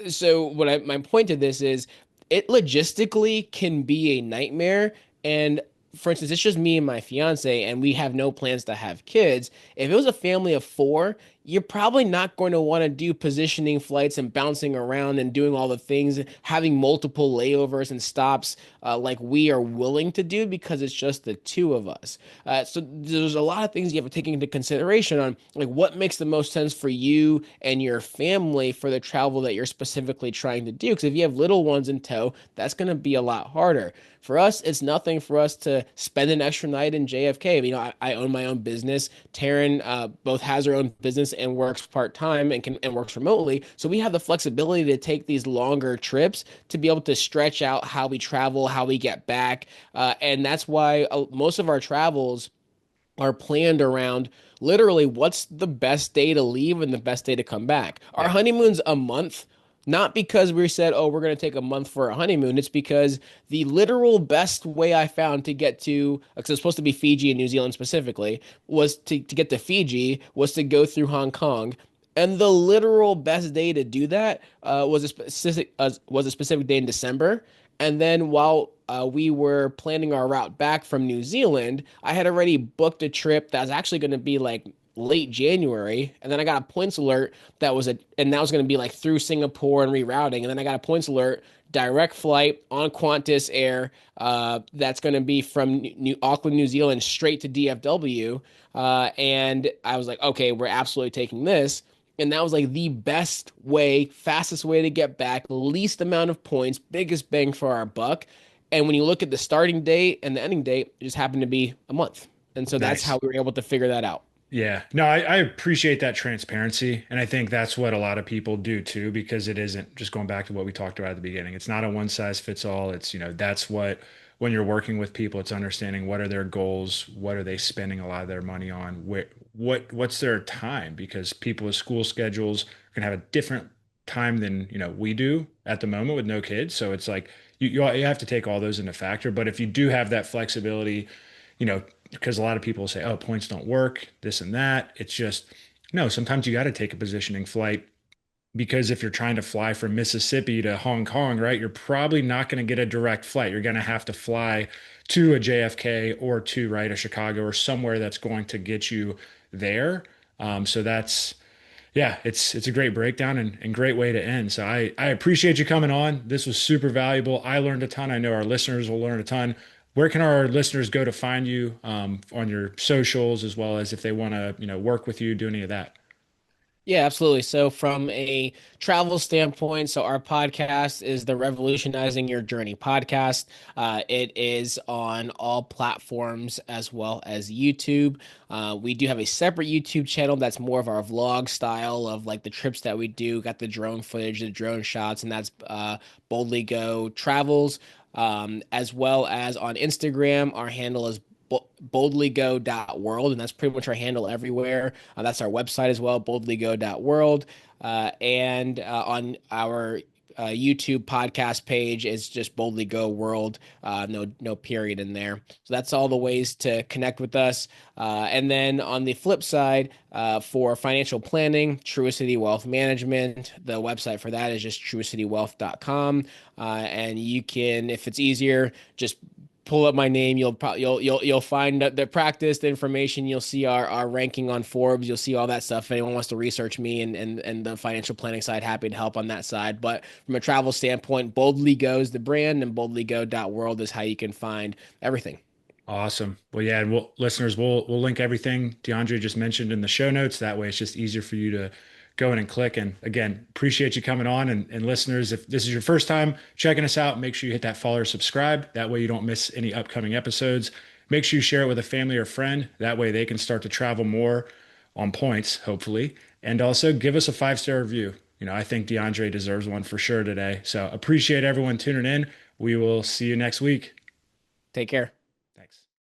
So my point to this is it logistically can be a nightmare. And for instance, it's just me and my fiance, and we have no plans to have kids. If it was a family of four, you're probably not going to want to do positioning flights and bouncing around and doing all the things, having multiple layovers and stops like we are willing to do because it's just the two of us. So there's a lot of things you have to take into consideration on like what makes the most sense for you and your family for the travel that you're specifically trying to do. Because if you have little ones in tow, that's going to be a lot harder. For us, it's nothing for us to spend an extra night in JFK. You know, I own my own business. Taryn both has her own business and works part time and works remotely. So we have the flexibility to take these longer trips to be able to stretch out how we travel, how we get back, and that's why most of our travels are planned around literally what's the best day to leave and the best day to come back. Our Yeah. honeymoon's a month, not because we said, oh, we're going to take a month for a honeymoon. It's because the literal best way I found to get to, because it's supposed to be Fiji and New Zealand specifically, was to get to Fiji, was to go through Hong Kong. And the literal best day to do that was a specific day in December. And then while we were planning our route back from New Zealand, I had already booked a trip that was actually going to be like late January, and then I got a points alert and that was going to be like through Singapore and rerouting, and then I got a points alert direct flight on Qantas Air that's going to be from Auckland, New Zealand, straight to DFW, and I was like, okay, we're absolutely taking this. And that was like the best way, fastest way to get back, least amount of points, biggest bang for our buck. And when you look at the starting date and the ending date, it just happened to be a month. And so that's how Nice. we were able to figure that out. Yeah, no, I appreciate that transparency. And I think that's what a lot of people do too, because it isn't just going back to what we talked about at the beginning. It's not a one size fits all. It's, that's what, when you're working with people, it's understanding what are their goals, what are they spending a lot of their money on, what's their time, because people with school schedules can have a different time than, we do at the moment with no kids. So it's like you have to take all those into factor. But if you do have that flexibility, you know, because a lot of people say, oh, points don't work, this and that. It's just, no, sometimes you got to take a positioning flight because if you're trying to fly from Mississippi to Hong Kong, right, you're probably not going to get a direct flight. You're going to have to fly to a JFK or to, right, a Chicago or somewhere that's going to get you there. So that's, yeah, it's a great breakdown and great way to end. So I appreciate you coming on. This was super valuable. I learned a ton. I know our listeners will learn a ton. Where can our listeners go to find you on your socials, as well as if they want to, work with you, do any of that? Yeah, absolutely. So, from a travel standpoint, so our podcast is the Revolutionizing Your Journey podcast. It is on all platforms as well as YouTube. We do have a separate YouTube channel that's more of our vlog style of like the trips that we do, got the drone footage, the drone shots, and that's BoldlyGo Travels. As well as on Instagram, our handle is boldlygo.world, and that's pretty much our handle everywhere. That's our website as well, boldlygo.world. And on our YouTube podcast page is just Boldly Go World, no period in there. So that's all the ways to connect with us. And then on the flip side, for financial planning, Truist City Wealth Management, the website for that is just truistcitywealth.com. And you can, if it's easier, just pull up my name. You'll find the practice, the information. You'll see our ranking on Forbes. You'll see all that stuff. If anyone wants to research me and the financial planning side, happy to help on that side. But from a travel standpoint, Boldly Go is the brand, and boldlygo.world is how you can find everything. Awesome. Well, yeah, and listeners, we'll link everything DeAndre just mentioned in the show notes. That way, it's just easier for you to go in and click. And again, appreciate you coming on. And listeners, if this is your first time checking us out, make sure you hit that follow or subscribe. That way, you don't miss any upcoming episodes. Make sure you share it with a family or friend. That way, they can start to travel more on points, hopefully. And also, give us a 5-star review. I think DeAndre deserves one for sure today. So appreciate everyone tuning in. We will see you next week. Take care.